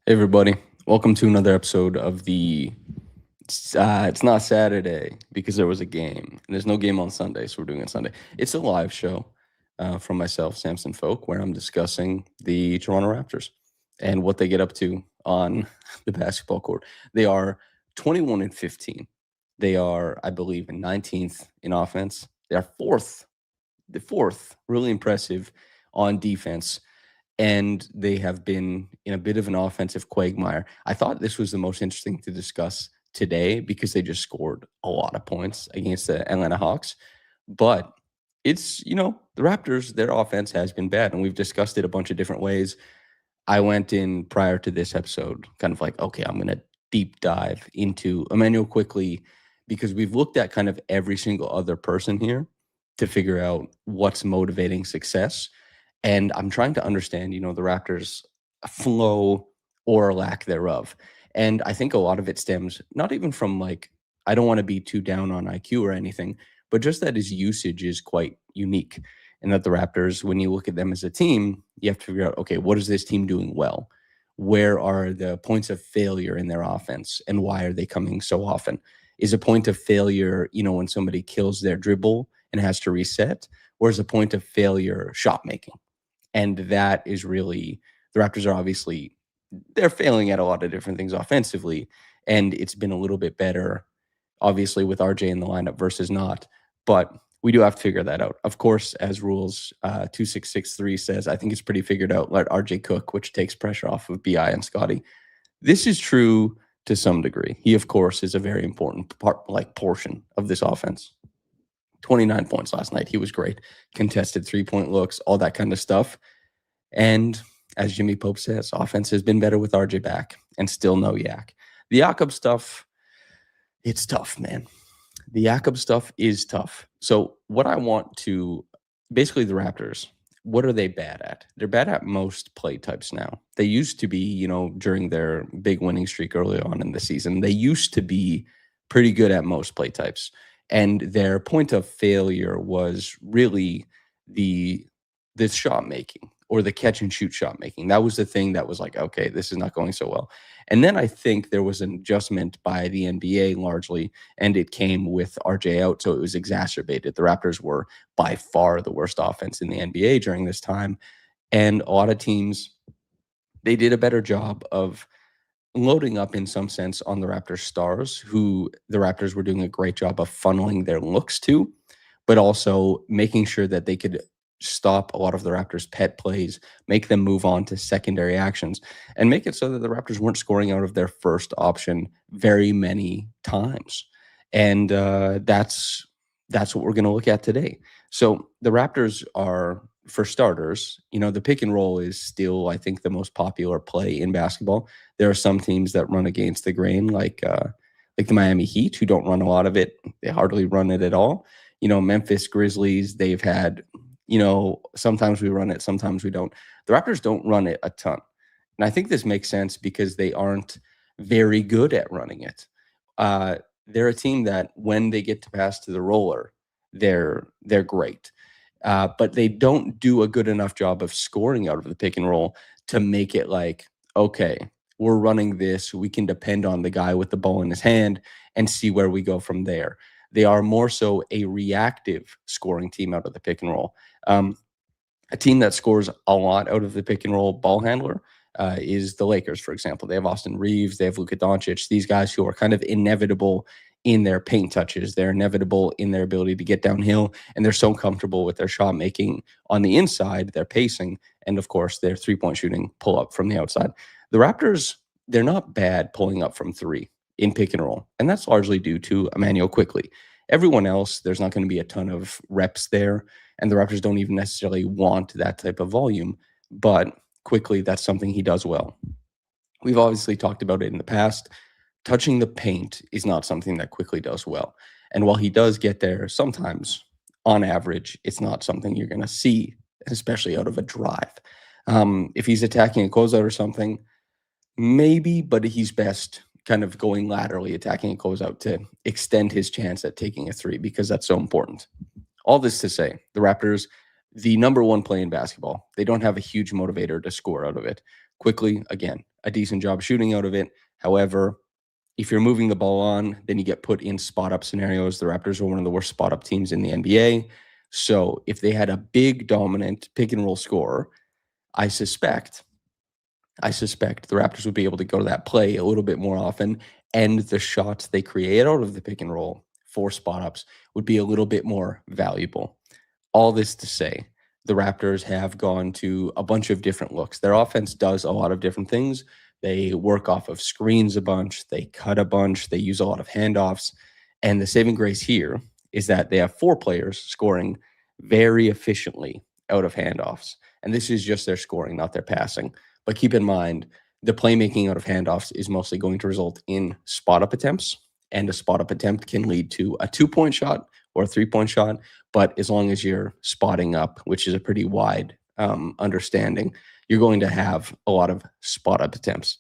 Hey everybody, welcome to another episode of it's not Saturday because there was a game. And there's no game on Sunday, so we're doing it Sunday. It's a live show from myself, Samson Folk, where I'm discussing the Toronto Raptors and what they get up to on the basketball court. They are 21 and 15. They are, I believe, 19th in offense. They are the fourth, really impressive on defense, and they have been in a bit of an offensive quagmire. I thought this was the most interesting to discuss today because they just scored a lot of points against the Atlanta Hawks. But the Raptors, their offense has been bad, and we've discussed it a bunch of different ways. I went in prior to this episode, kind of like, okay, I'm going to deep dive into Emanuel Quickley because we've looked at kind of every single other person here to figure out what's motivating success. And I'm trying to understand, the Raptors' flow or lack thereof. And I think a lot of it stems not even from like, I don't want to be too down on IQ or anything, but just that his usage is quite unique. And that the Raptors, when you look at them as a team, you have to figure out, okay, what is this team doing well? Where are the points of failure in their offense? And why are they coming so often? Is a point of failure, when somebody kills their dribble and has to reset? Or is a point of failure shot making? And that is really, the Raptors are obviously, they're failing at a lot of different things offensively. And it's been a little bit better, obviously, with RJ in the lineup versus not. But we do have to figure that out. Of course, as rules 2663 says, I think it's pretty figured out. Let RJ cook, which takes pressure off of BI and Scotty. This is true to some degree. He, of course, is a very important portion of this offense. 29 points last night. He was great. Contested 3-point looks, all that kind of stuff. And as Jimmy Pope says, offense has been better with RJ back and still no Yak. The Jakob stuff, it's tough, man. The Jakob stuff is tough. So what I want to, basically the Raptors, what are they bad at? They're bad at most play types now. They used to be, during their big winning streak early on in the season, they used to be pretty good at most play types. And their point of failure was really the shot making or the catch and shoot shot making. That was the thing that was like, okay, this is not going so well. And then I think there was an adjustment by the NBA largely, and it came with RJ out, so it was exacerbated. The Raptors were by far the worst offense in the NBA during this time, and a lot of teams, they did a better job of loading up in some sense on the Raptors stars, who the Raptors were doing a great job of funneling their looks to, but also making sure that they could stop a lot of the Raptors' pet plays, make them move on to secondary actions, and make it so that the Raptors weren't scoring out of their first option very many times. And that's what we're going to look at today. So the Raptors are, for starters, the pick and roll is still, I think, the most popular play in basketball. There are some teams that run against the grain, like the Miami Heat, who don't run a lot of it. They hardly run it at all. Memphis Grizzlies, they've had, sometimes we run it, sometimes we don't. The Raptors don't run it a ton. And I think this makes sense because they aren't very good at running it. They're a team that when they get to pass to the roller, they're great. But they don't do a good enough job of scoring out of the pick and roll to make it like, okay, we're running this. We can depend on the guy with the ball in his hand and see where we go from there. They are more so a reactive scoring team out of the pick and roll. A team that scores a lot out of the pick and roll ball handler is the Lakers, for example. They have Austin Reeves, they have Luka Doncic, these guys who are kind of inevitable in their paint touches. They're inevitable in their ability to get downhill, and they're so comfortable with their shot making on the inside, their pacing, and of course, their three-point shooting pull up from the outside. The Raptors, they're not bad pulling up from three in pick and roll, and that's largely due to Emanuel Quickley. Everyone else, there's not going to be a ton of reps there, and the Raptors don't even necessarily want that type of volume, but Quickley, that's something he does well. We've obviously talked about it in the past. Touching the paint is not something that Quickley does well. And while he does get there sometimes, on average, it's not something you're going to see, especially out of a drive. If he's attacking a closeout or something, maybe, but he's best kind of going laterally, attacking a closeout to extend his chance at taking a three because that's so important. All this to say, the Raptors, the number one play in basketball. They don't have a huge motivator to score out of it. Quickley, again, a decent job shooting out of it. However, if you're moving the ball on, then you get put in spot up scenarios. The Raptors are one of the worst spot up teams in the NBA. So if they had a big dominant pick and roll scorer, I suspect the Raptors would be able to go to that play a little bit more often, and the shots they create out of the pick and roll for spot ups would be a little bit more valuable. All this to say, the Raptors have gone to a bunch of different looks. Their offense does a lot of different things. They work off of screens a bunch, they cut a bunch, they use a lot of handoffs. And the saving grace here is that they have 4 players scoring very efficiently out of handoffs. And this is just their scoring, not their passing. But keep in mind, the playmaking out of handoffs is mostly going to result in spot up attempts. And a spot up attempt can lead to a 2-point shot or a 3-point shot. But as long as you're spotting up, which is a pretty wide understanding, you're going to have a lot of spot up attempts.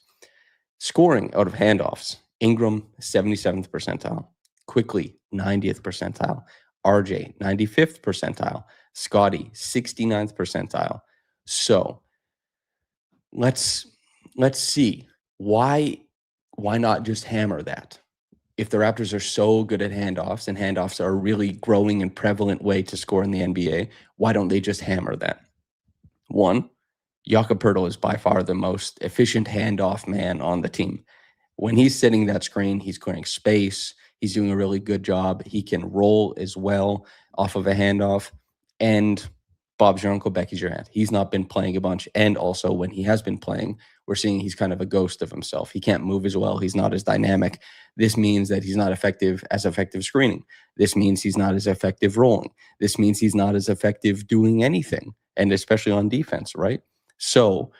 Scoring out of handoffs, Ingram, 77th percentile. Quickley, 90th percentile. RJ, 95th percentile. Scotty, 69th percentile. So let's see why not just hammer that? If the Raptors are so good at handoffs and handoffs are a really growing and prevalent way to score in the NBA, why don't they just hammer that? One, Jakob Poeltl is by far the most efficient handoff man on the team. When he's setting that screen, he's clearing space. He's doing a really good job. He can roll as well off of a handoff. And Bob's your uncle, Becky's your aunt. He's not been playing a bunch. And also when he has been playing, we're seeing he's kind of a ghost of himself. He can't move as well. He's not as dynamic. This means that he's not effective screening. This means he's not as effective rolling. This means he's not as effective doing anything, and especially on defense, right? So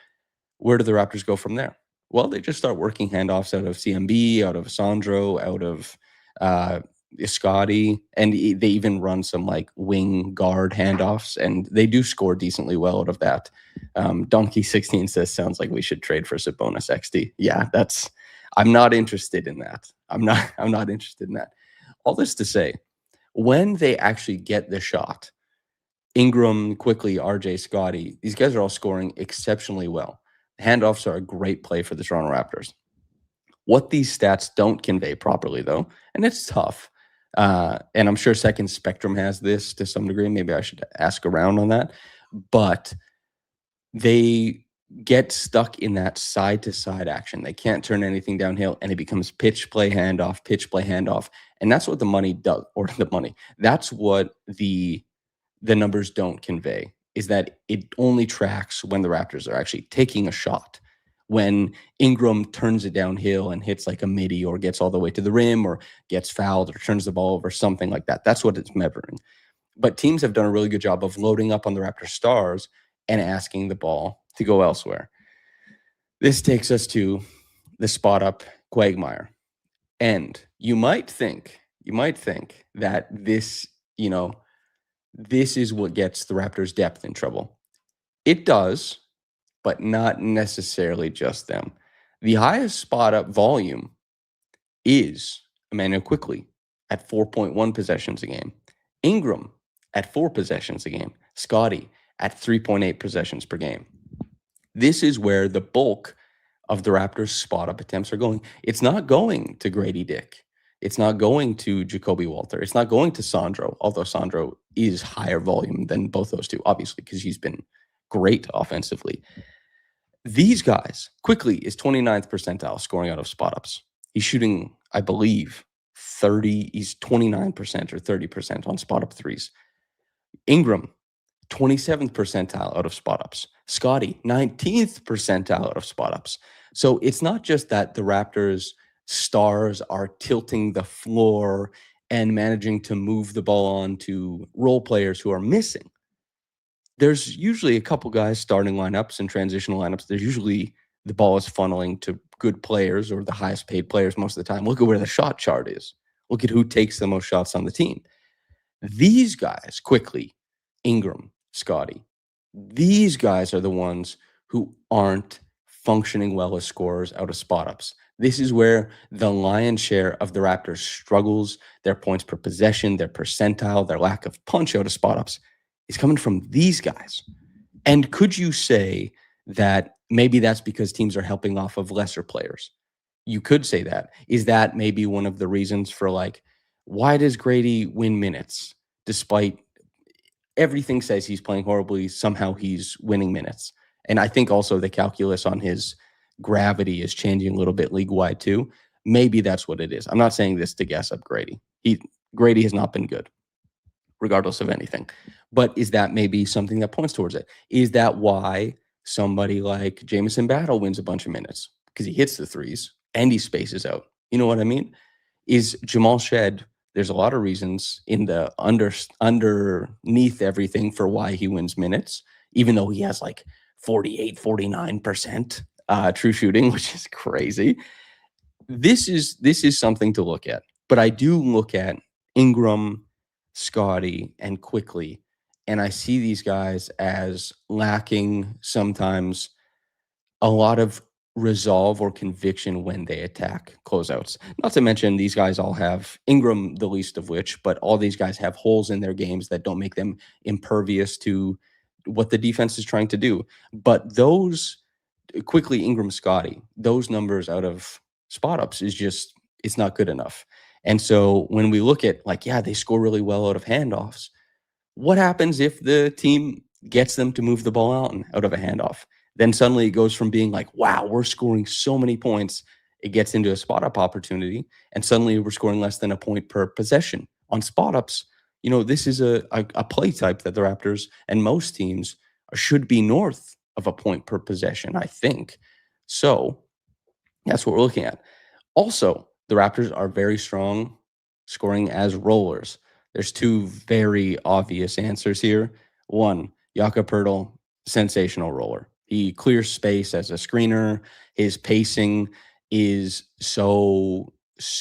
where do the Raptors go from there? Well, they just start working handoffs out of CMB, out of Sandro, out of Scotty, and they even run some like wing guard handoffs, and they do score decently well out of that. Donkey16 says, sounds like we should trade for Sabonis XD. Yeah, I'm not interested in that. I'm not interested in that. All this to say, when they actually get the shot, Ingram, Quickley, RJ, Scotty, these guys are all scoring exceptionally well. Handoffs are a great play for the Toronto Raptors. What these stats don't convey properly, though, and it's tough, and I'm sure Second Spectrum has this to some degree. Maybe I should ask around on that. But they get stuck in that side-to-side action. They can't turn anything downhill, and it becomes pitch, play, handoff. And that's what the money does, or the money. That's what the numbers don't convey, is that it only tracks when the Raptors are actually taking a shot. When Ingram turns it downhill and hits like a midi or gets all the way to the rim or gets fouled or turns the ball over, something like that. That's what it's measuring. But teams have done a really good job of loading up on the Raptors stars and asking the ball to go elsewhere. This takes us to the spot up quagmire. And you might think that this is what gets the Raptors' depth in trouble. It does, but not necessarily just them. The highest spot up volume is Emanuel Quickley at 4.1 possessions a game. Ingram at 4 possessions a game. Scotty at 3.8 possessions per game. This is where the bulk of the Raptors' spot up attempts are going. It's not going to Grady Dick. It's not going to Jacoby Walter. It's not going to Sandro, although Sandro is higher volume than both those two, obviously, because he's been great offensively. These guys, Quickley is 29th percentile scoring out of spot ups. He's shooting, I believe, he's 29% or 30% on spot up threes. Ingram, 27th percentile out of spot ups. Scotty, 19th percentile out of spot ups. So it's not just that the Raptors stars are tilting the floor and managing to move the ball on to role players who are missing. There's usually a couple guys starting lineups and transitional lineups. There's usually the ball is funneling to good players or the highest paid players most of the time. Look at where the shot chart is. Look at who takes the most shots on the team. These guys, Quickley, Ingram, Scotty, these guys are the ones who aren't functioning well as scorers out of spot ups. This is where the lion's share of the Raptors struggles, their points per possession, their percentile, their lack of punch out of spot ups is coming from these guys. And could you say that maybe that's because teams are helping off of lesser players? You could say that. Is that maybe one of the reasons for like, why does Grady win minutes despite everything says he's playing horribly? Somehow he's winning minutes. And I think also the calculus on his gravity is changing a little bit league wide too. Maybe that's what it is. I'm not saying this to gas up Grady. Grady has not been good, regardless of anything. But is that maybe something that points towards it? Is that why somebody like Jamison Battle wins a bunch of minutes? Because he hits the threes and he spaces out. You know what I mean? Is Jamal Shed, there's a lot of reasons in the underneath everything for why he wins minutes, even though he has like 48, 49% true shooting, which is crazy. This is something to look at. But I do look at Ingram, Scotty, and Quickley, and I see these guys as lacking sometimes a lot of resolve or conviction when they attack closeouts. Not to mention these guys all have Ingram, the least of which, but all these guys have holes in their games that don't make them impervious to what the defense is trying to do. But those Quickley, Ingram, Scotty, those numbers out of spot ups is just, it's not good enough. And so when we look at like, yeah, they score really well out of handoffs. What happens if the team gets them to move the ball out of a handoff? Then suddenly it goes from being like, wow, we're scoring so many points. It gets into a spot up opportunity. And suddenly we're scoring less than a point per possession on spot ups. You know, this is a play type that the Raptors and most teams should be north of a point per possession, I think. So that's what we're looking at. Also, the Raptors are very strong scoring as rollers. There's two very obvious answers here. One, Jakob Poeltl, sensational roller. He clears space as a screener. His pacing is so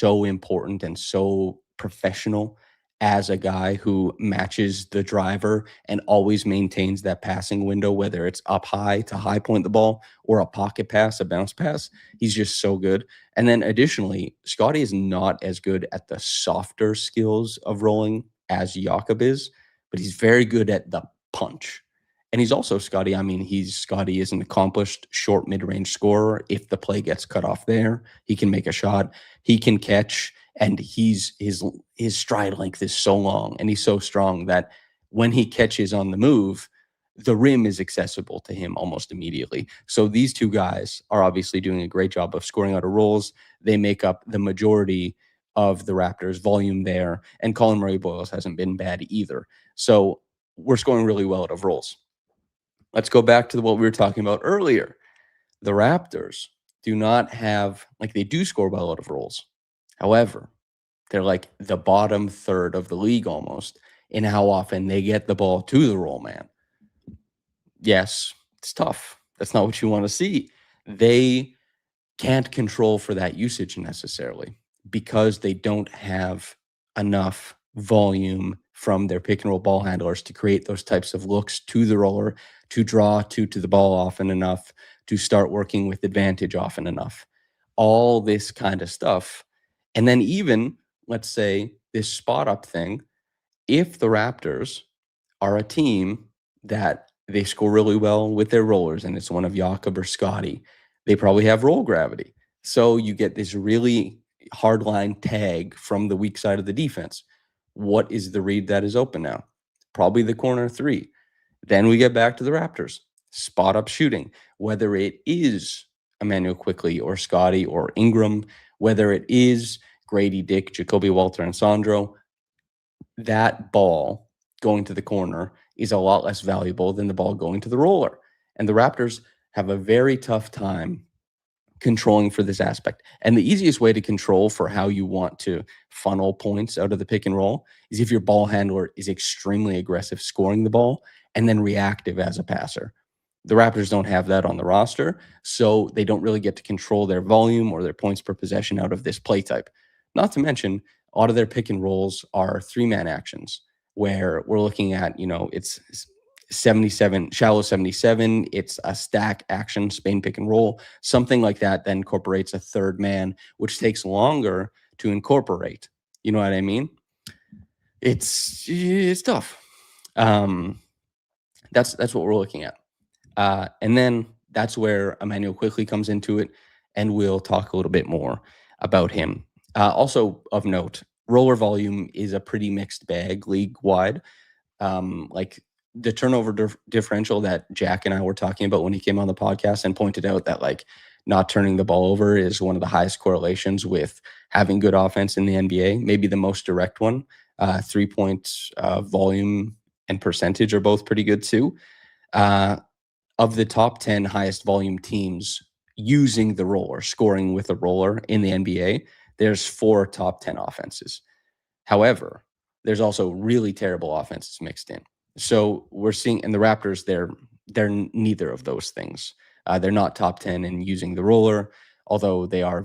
important and so professional as a guy who matches the driver and always maintains that passing window, whether it's up high to high point the ball or a pocket pass, a bounce pass. He's just so good. And then additionally, Scotty is not as good at the softer skills of rolling as Jakob is, but he's very good at the punch. And he's also Scotty. I mean, Scotty is an accomplished short mid-range scorer. If the play gets cut off there, he can make a shot. He can catch, and his stride length is so long and he's so strong that when he catches on the move, the rim is accessible to him almost immediately. So these two guys are obviously doing a great job of scoring out of rolls. They make up the majority of the Raptors' volume there, and Colin Murray-Boyles hasn't been bad either. So we're scoring really well out of rolls. Let's go back to what we were talking about earlier. The Raptors do not have, like, they do score well out of rolls. However, they're like the bottom third of the league almost in how often they get the ball to the roll man. Yes, it's tough. That's not what you want to see. They can't control for that usage necessarily because they don't have enough volume from their pick and roll ball handlers to create those types of looks to the roller, to draw to the ball often enough, to start working with advantage often enough. All this kind of stuff. And then even, let's say, this spot up thing, if the Raptors are a team that they score really well with their rollers and it's one of Jakob or Scotty, they probably have roll gravity. So you get this really hardline tag from the weak side of the defense. What is the read that is open now? Probably the corner three. Then we get back to the Raptors. Spot up shooting, whether it is Emanuel Quickley or Scotty or Ingram, whether it is Grady Dick, Jacoby Walter, and Sandro, that ball going to the corner is a lot less valuable than the ball going to the roller. And the Raptors have a very tough time controlling for this aspect. And the easiest way to control for how you want to funnel points out of the pick and roll is if your ball handler is extremely aggressive scoring the ball and then reactive as a passer. The Raptors don't have that on the roster, so they don't really get to control their volume or their points per possession out of this play type. Not to mention, a lot of their pick and rolls are three-man actions where we're looking at, it's 77, shallow 77. It's a stack action, Spain pick and roll, something like that that incorporates a third man, which takes longer to incorporate. You know what I mean? It's tough. That's what we're looking at. And then that's where Emanuel Quickley comes into it, and we'll talk a little bit more about him. Also of note, roller volume is a pretty mixed bag league wide. Like the turnover differential that Jack and I were talking about when he came on the podcast and pointed out that like not turning the ball over is one of the highest correlations with having good offense in the NBA, maybe the most direct one. 3-point volume and percentage are both pretty good too. Of the top 10 highest volume teams using the roller, scoring with a roller in the NBA, there's 4 top 10 offenses. However, there's also really terrible offenses mixed in. So we're seeing in the Raptors, they're neither of those things. They're not top 10 in using the roller, although they are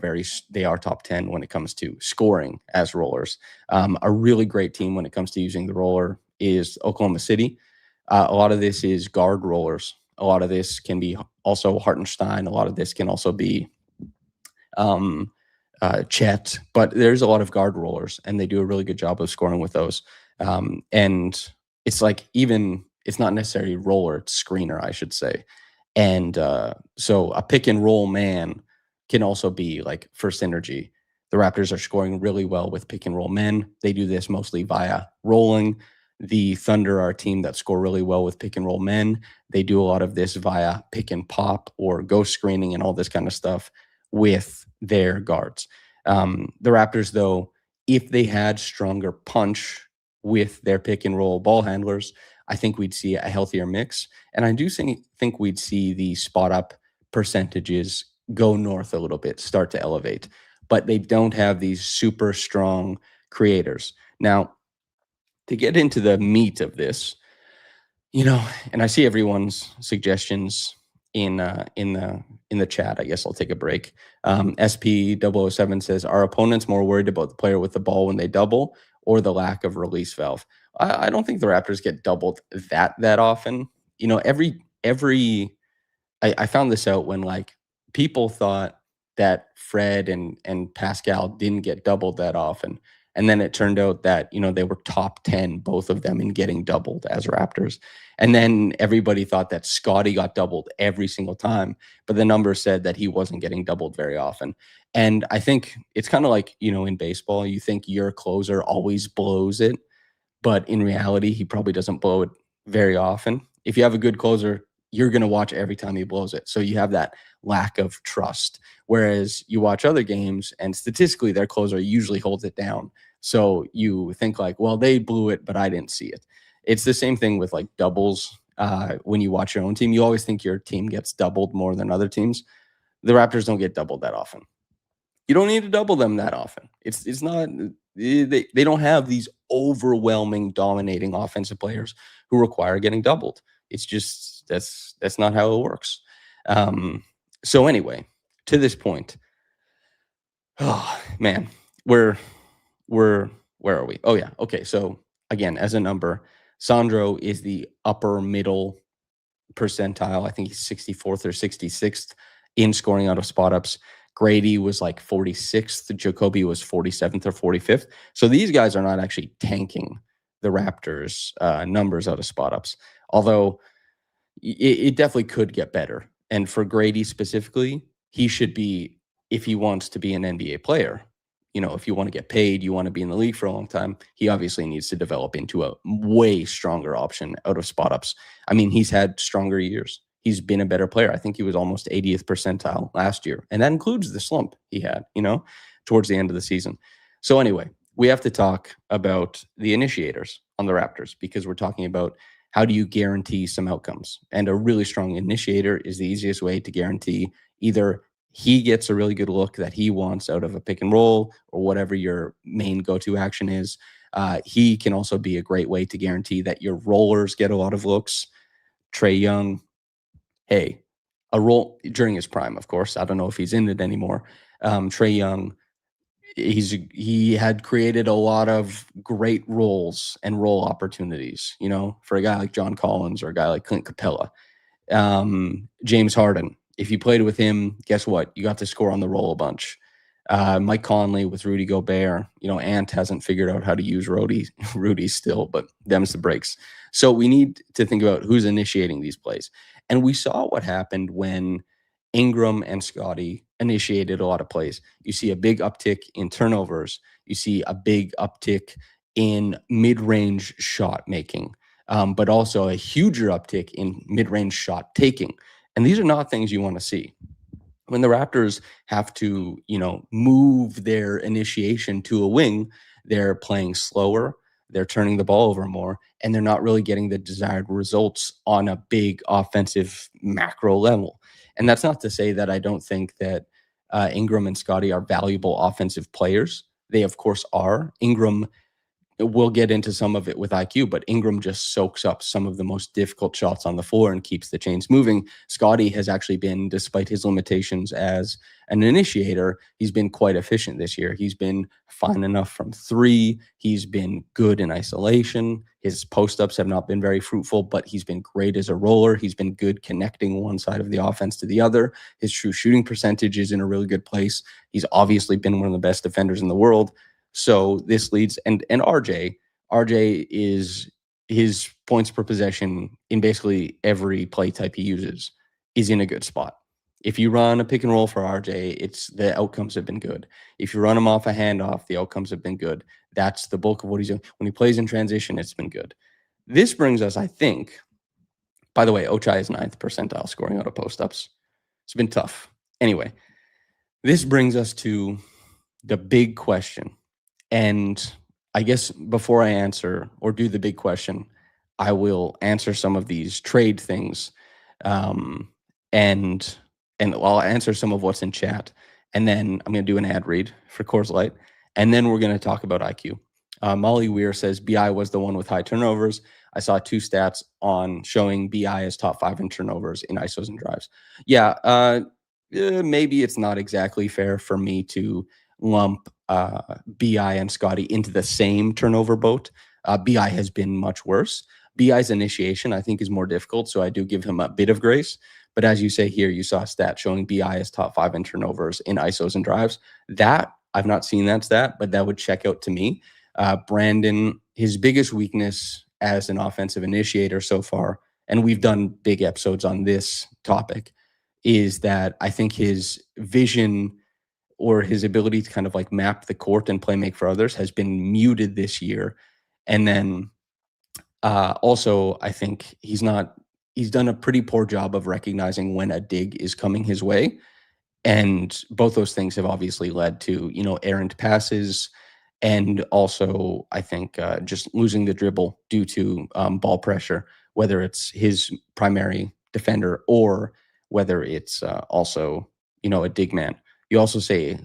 top 10 when it comes to scoring as rollers. A really great team when it comes to using the roller is Oklahoma City. A lot of this is guard rollers. A lot of this can be also Hartenstein. A lot of this can also be Chet, but there's a lot of guard rollers, and they do a really good job of scoring with those. And it's like it's not necessarily roller, it's screener, I should say. And so a pick and roll man can also be like for synergy. The Raptors are scoring really well with pick and roll men. They do this mostly via rolling. The Thunder are a team that score really well with pick and roll men. They do a lot of this via pick and pop or ghost screening and all this kind of stuff with their guards. The Raptors, though, if they had stronger punch with their pick and roll ball handlers, I think we'd see a healthier mix. And I do think we'd see the spot up percentages go north a little bit, start to elevate. But they don't have these super strong creators. Now, to get into the meat of this, and I see everyone's suggestions in the chat. I guess I'll take a break. SP007 says, "Are opponents more worried about the player with the ball when they double, or the lack of release valve?" I don't think the Raptors get doubled that often. I found this out when like people thought that Fred and Pascal didn't get doubled that often. And then it turned out that, they were top 10, both of them, in getting doubled as Raptors. And then everybody thought that Scotty got doubled every single time, but the numbers said that he wasn't getting doubled very often. And I think it's kind of like, in baseball, you think your closer always blows it, but in reality, he probably doesn't blow it very often. If you have a good closer, you're going to watch every time he blows it. So you have that lack of trust. Whereas you watch other games and statistically their closer usually holds it down. So you think like, well, they blew it, but I didn't see it. It's the same thing with like doubles. When you watch your own team, you always think your team gets doubled more than other teams. The Raptors don't get doubled that often. You don't need to double them that often. It's not they don't have these overwhelming dominating offensive players who require getting doubled. It's just that's not how it works. So anyway, to this point, oh man, where are we? Oh yeah, okay. So again, as a number, Sandro is the upper middle percentile. I think he's 64th or 66th in scoring out of spot ups. Grady was like 46th. Jacoby was 47th or 45th. So these guys are not actually tanking the Raptors' numbers out of spot ups. Although it definitely could get better. And for Grady specifically, he should be, if he wants to be an NBA player, if you want to get paid, you want to be in the league for a long time, he obviously needs to develop into a way stronger option out of spot ups. I mean, he's had stronger years. He's been a better player. I think he was almost 80th percentile last year. And that includes the slump he had, towards the end of the season. So anyway, we have to talk about the initiators on the Raptors because we're talking about how do you guarantee some outcomes? And a really strong initiator is the easiest way to guarantee either he gets a really good look that he wants out of a pick and roll or whatever your main go-to action is. He can also be a great way to guarantee that your rollers get a lot of looks. Trae Young, hey, a roll during his prime, of course. I don't know if he's in it anymore. Trae Young, he had created a lot of great roles and role opportunities, for a guy like John Collins or a guy like Clint Capella. James Harden, if you played with him, guess what? You got to score on the roll a bunch. Mike Conley with Rudy Gobert. Ant hasn't figured out how to use Rudy still, but them's the breaks. So we need to think about who's initiating these plays. And we saw what happened when Ingram and Scotty initiated a lot of plays. You see a big uptick in turnovers. You see a big uptick in mid-range shot making, but also a huger uptick in mid-range shot taking. And these are not things you want to see. When the Raptors have to, move their initiation to a wing, they're playing slower, they're turning the ball over more, and they're not really getting the desired results on a big offensive macro level. And that's not to say that I don't think that Ingram and Scotty are valuable offensive players. They, of course, are. Ingram, we'll get into some of it with IQ, but Ingram just soaks up some of the most difficult shots on the floor and keeps the chains moving. Scotty has actually been, despite his limitations as an initiator, he's been quite efficient this year. He's been fine enough from three. He's been good in isolation. His post-ups have not been very fruitful, but he's been great as a roller. He's been good connecting one side of the offense to the other. His true shooting percentage is in a really good place. He's obviously been one of the best defenders in the world. So this leads, and RJ is, his points per possession in basically every play type he uses is in a good spot. If you run a pick and roll for RJ, the outcomes have been good. If you run him off a handoff, the outcomes have been good. That's the bulk of what he's doing. When he plays in transition, it's been good. This brings us, I think, by the way, Ochai is 9th percentile scoring out of post-ups. It's been tough. Anyway, this brings us to the big question. And I guess before I answer or do the big question, I will answer some of these trade things, and I'll answer some of what's in chat, and then I'm going to do an ad read for Coors Light, and then we're going to talk about IQ. Molly Weir says BI was the one with high turnovers. I saw 2 stats on showing BI as top 5 in turnovers in ISOs and drives. Yeah, maybe it's not exactly fair for me to lump BI and Scotty into the same turnover boat. BI has been much worse. BI's initiation, I think, is more difficult, so I do give him a bit of grace. But as you say here, you saw a stat showing BI as top 5 in turnovers in ISOs and drives. That, I've not seen that stat, but that would check out to me. Brandon, his biggest weakness as an offensive initiator so far, and we've done big episodes on this topic, is that I think his vision or his ability to kind of like map the court and play make for others has been muted this year. And then also, I think he's done a pretty poor job of recognizing when a dig is coming his way. And both those things have obviously led to, errant passes. And also, I think just losing the dribble due to ball pressure, whether it's his primary defender or whether it's also, a dig man. You also say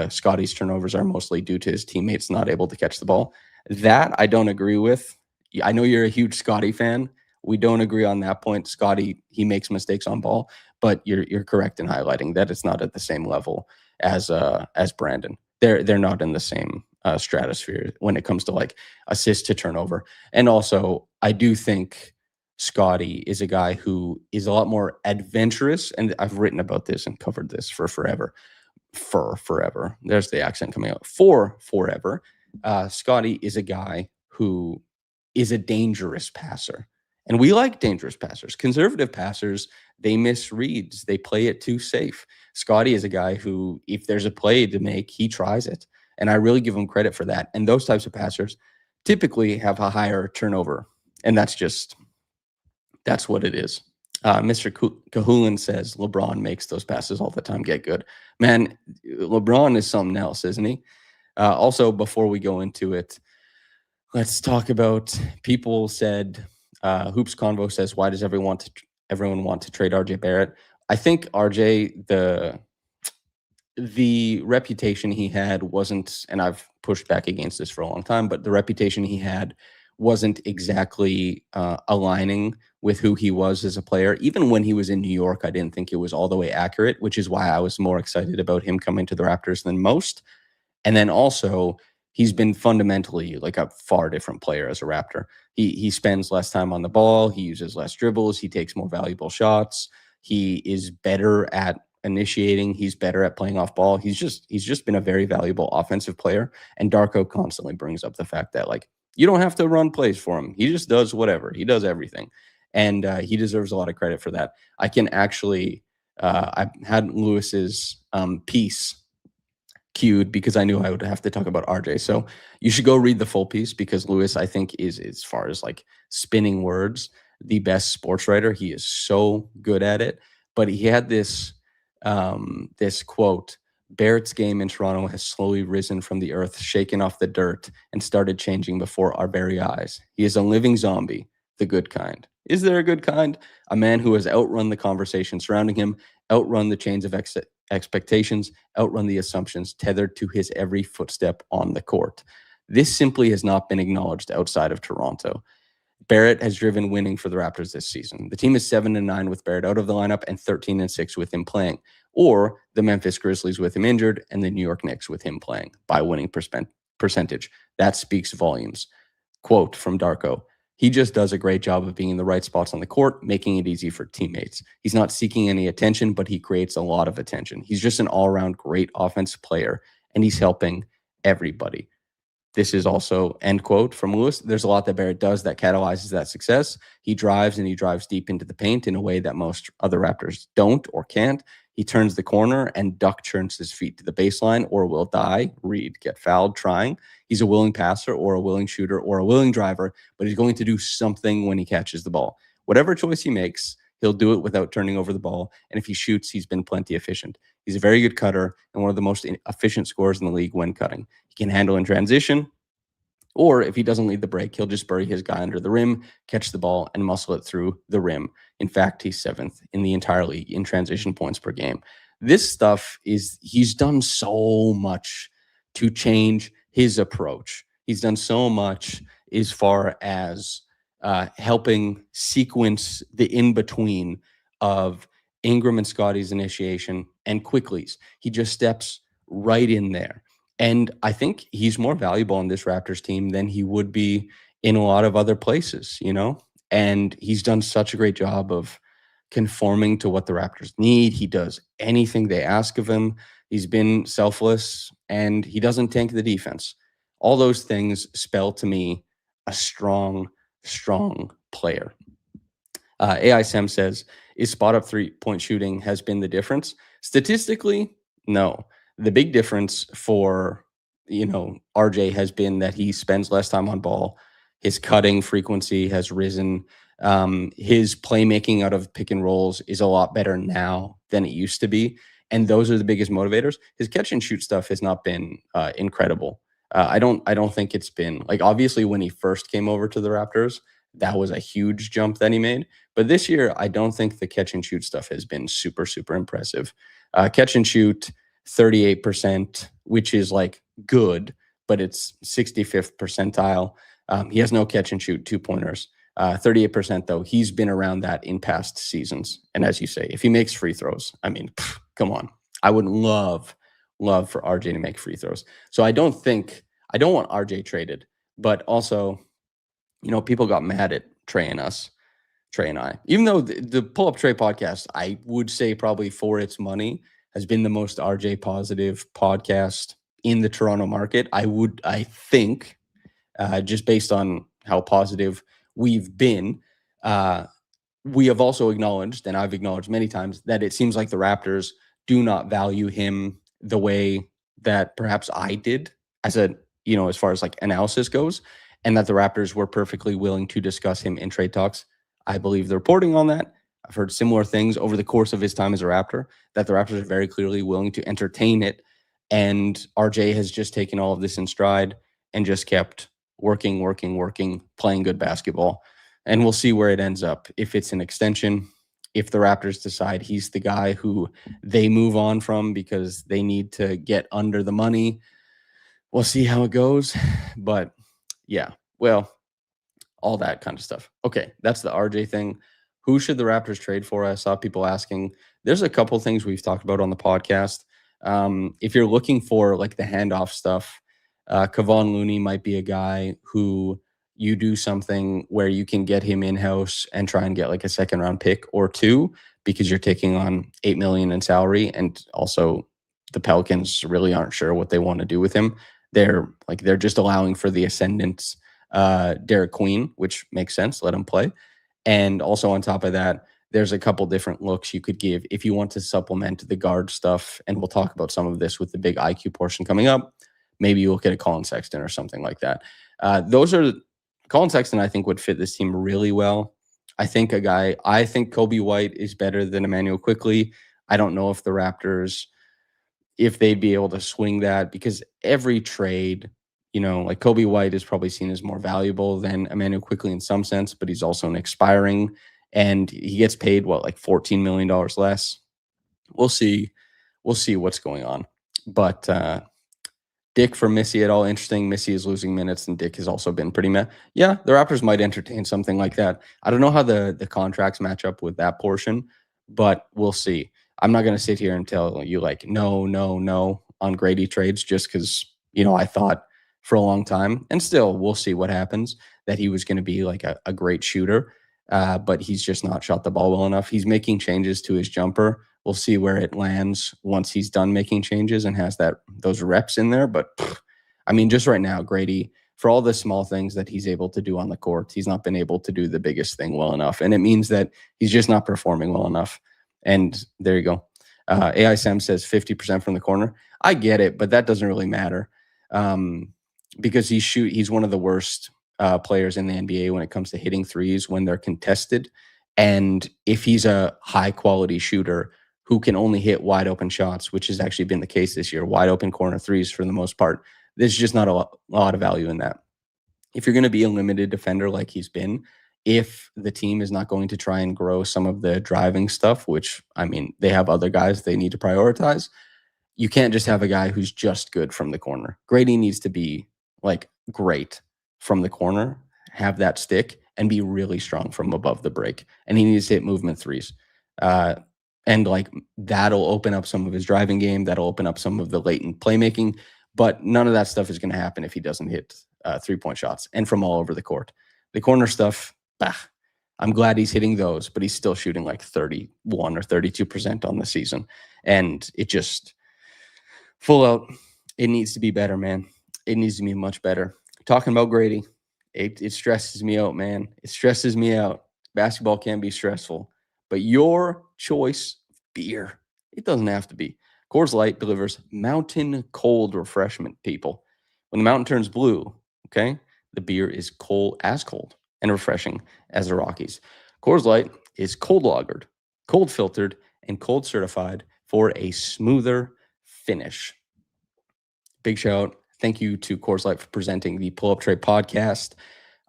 Scotty's turnovers are mostly due to his teammates not able to catch the ball. That I don't agree with. I know you're a huge Scotty fan. We don't agree on that point. Scotty, he makes mistakes on ball, but you're correct in highlighting that it's not at the same level as Brandon. They're not in the same stratosphere when it comes to like assist to turnover. And also, I do think Scotty is a guy who is a lot more adventurous, and I've written about this and covered this for forever. There's the accent coming out. For forever. Scotty is a guy who is a dangerous passer. And we like dangerous passers. Conservative passers, they miss reads. They play it too safe. Scotty is a guy who, if there's a play to make, he tries it. And I really give him credit for that. And those types of passers typically have a higher turnover. And that's what it is. Mr. Kahulin says LeBron makes those passes all the time get good. Man, LeBron is something else, isn't he? Also, before we go into it, let's talk about, people said, Hoops Convo says, why does everyone want to trade RJ Barrett? I think RJ, the reputation he had wasn't, and I've pushed back against this for a long time, but the reputation he had wasn't exactly aligning with who he was as a player. Even when he was in New York, I didn't think it was all the way accurate, which is why I was more excited about him coming to the Raptors than most. And then also, he's been fundamentally like a far different player as a Raptor. He spends less time on the ball. He uses less dribbles. He takes more valuable shots. He is better at initiating. He's better at playing off ball. He's just been a very valuable offensive player. And Darko constantly brings up the fact that, like, you don't have to run plays for him. He just does whatever. He does everything. And he deserves a lot of credit for that. I can actually, I had Lewis's piece queued because I knew I would have to talk about RJ. So you should go read the full piece, because Lewis, I think, is, as far as like spinning words, the best sports writer. He is so good at it. But he had this this quote: Barrett's game in Toronto has slowly risen from the earth, shaken off the dirt, and started changing before our very eyes. He is a living zombie, the good kind. Is there a good kind? A man who has outrun the conversation surrounding him, outrun the chains of expectations, outrun the assumptions tethered to his every footstep on the court. This simply has not been acknowledged outside of Toronto. Barrett has driven winning for the Raptors this season. The team is 7-9 with Barrett out of the lineup and 13-6 with him playing, or the Memphis Grizzlies with him injured and the New York Knicks with him playing by winning percentage. That speaks volumes. Quote from Darko: he just does a great job of being in the right spots on the court, making it easy for teammates. He's not seeking any attention, but he creates a lot of attention. He's just an all-around great offensive player, and he's helping everybody. This is also, end quote from Lewis. There's a lot that Barrett does that catalyzes that success. He drives, and he drives deep into the paint in a way that most other Raptors don't or can't. He turns the corner and duck churns his feet to the baseline, or will die, read, get fouled trying. He's a willing passer or a willing shooter or a willing driver, but he's going to do something when he catches the ball. Whatever choice he makes, he'll do it without turning over the ball. And if he shoots, he's been plenty efficient. He's a very good cutter and one of the most efficient scorers in the league when cutting. He can handle in transition, or if he doesn't lead the break, he'll just bury his guy under the rim, catch the ball, and muscle it through the rim. In fact, he's 7th in the entire league in transition points per game. This stuff is, he's done so much to change his approach. He's done so much as far as helping sequence the in-between of Ingram and Scotty's initiation and Quickley's. He just steps right in there. And I think he's more valuable on this Raptors team than he would be in a lot of other places, you know? And he's done such a great job of conforming to what the Raptors need. He does anything they ask of him. He's been selfless, and he doesn't tank the defense. All those things spell to me a strong, strong player. AI Sam says, is spot-up three-point shooting has been the difference? Statistically, no. The big difference for, RJ has been that he spends less time on ball. His cutting frequency has risen. His playmaking out of pick and rolls is a lot better now than it used to be. And those are the biggest motivators. His catch and shoot stuff has not been incredible. I don't think it's been, like, obviously when he first came over to the Raptors, that was a huge jump that he made. But this year, I don't think the catch and shoot stuff has been super, super impressive. Catch and shoot, 38%, which is like good, but it's 65th percentile. He has no catch and shoot 2-pointers. 38% though, he's been around that in past seasons. And as you say, if he makes free throws, I mean, come on. I would love for RJ to make free throws. So I don't want RJ traded, but also, people got mad at Trey and I, even though the Pull Up Trey podcast, I would say probably for its money, has been the most RJ positive podcast in the Toronto market. I think, just based on how positive we've been, we have also acknowledged, and I've acknowledged many times, that it seems like the Raptors do not value him the way that perhaps I did as far as like analysis goes, and that the Raptors were perfectly willing to discuss him in trade talks. I believe the reporting on that. I've heard similar things over the course of his time as a Raptor, that the Raptors are very clearly willing to entertain it. And RJ has just taken all of this in stride and just kept working, playing good basketball. And we'll see where it ends up. If it's an extension, if the Raptors decide he's the guy who they move on from because they need to get under the money, we'll see how it goes. But yeah, well, all that kind of stuff. Okay, that's the RJ thing. Who should the Raptors trade for? I saw people asking. There's a couple things we've talked about on the podcast. If you're looking for like the handoff stuff, Kevon Looney might be a guy who you do something where you can get him in-house and try and get like a second round pick or two, because you're taking on $8 million in salary. And also the Pelicans really aren't sure what they want to do with him. They're just allowing for the ascendant Derek Queen, which makes sense. Let him play. And also on top of that, there's a couple different looks you could give if you want to supplement the guard stuff. And we'll talk about some of this with the big IQ portion coming up. Maybe you'll get a Colin Sexton or something like that. Colin Sexton, I think, would fit this team really well. I think Kobe White is better than Emanuel Quickley. I don't know if the Raptors, if they'd be able to swing that, because every trade, like Kobe White is probably seen as more valuable than Emanuel Quickley in some sense, but he's also an expiring, and he gets paid like $14 million less. We'll see what's going on. But Dick for Missy at all interesting. Missy is losing minutes, and Dick has also been pretty meh. Yeah, the Raptors might entertain something like that. I don't know how the contracts match up with that portion, but we'll see. I'm not going to sit here and tell you like no on Grady trades just because, I thought for a long time, and still we'll see what happens, that he was going to be like a great shooter, but he's just not shot the ball well enough. He's making changes to his jumper. We'll see where it lands once he's done making changes and has those reps in there. But just right now, Grady, for all the small things that he's able to do on the court, he's not been able to do the biggest thing well enough. And it means that he's just not performing well enough. And there you go. AI Sam says 50% from the corner. I get it, but that doesn't really matter because he's one of the worst players in the NBA when it comes to hitting threes when they're contested. And if he's a high quality shooter who can only hit wide open shots, which has actually been the case this year, wide open corner threes for the most part, there's just not a lot of value in that. If you're going to be a limited defender like he's been, if the team is not going to try and grow some of the driving stuff, which, they have other guys they need to prioritize, you can't just have a guy who's just good from the corner. Grady needs to be like great from the corner, have that stick, and be really strong from above the break. And he needs to hit movement threes. And like that'll open up some of his driving game. That'll open up some of the latent playmaking. But none of that stuff is going to happen if he doesn't hit 3-point shots and from all over the court. The corner stuff, I'm glad he's hitting those, but he's still shooting like 31 or 32% on the season. And it just full out, it needs to be better, man. It needs to be much better. Talking about Grady, it stresses me out, man. It stresses me out. Basketball can be stressful, but your choice beer, it doesn't have to be. Coors Light delivers mountain cold refreshment, people. When the mountain turns blue, okay, the beer is cold and refreshing as the Rockies. Coors Light is cold lagered, cold filtered, and cold certified for a smoother finish. Big shout out. Thank you to Coors Light for presenting the Pull Up Trade podcast.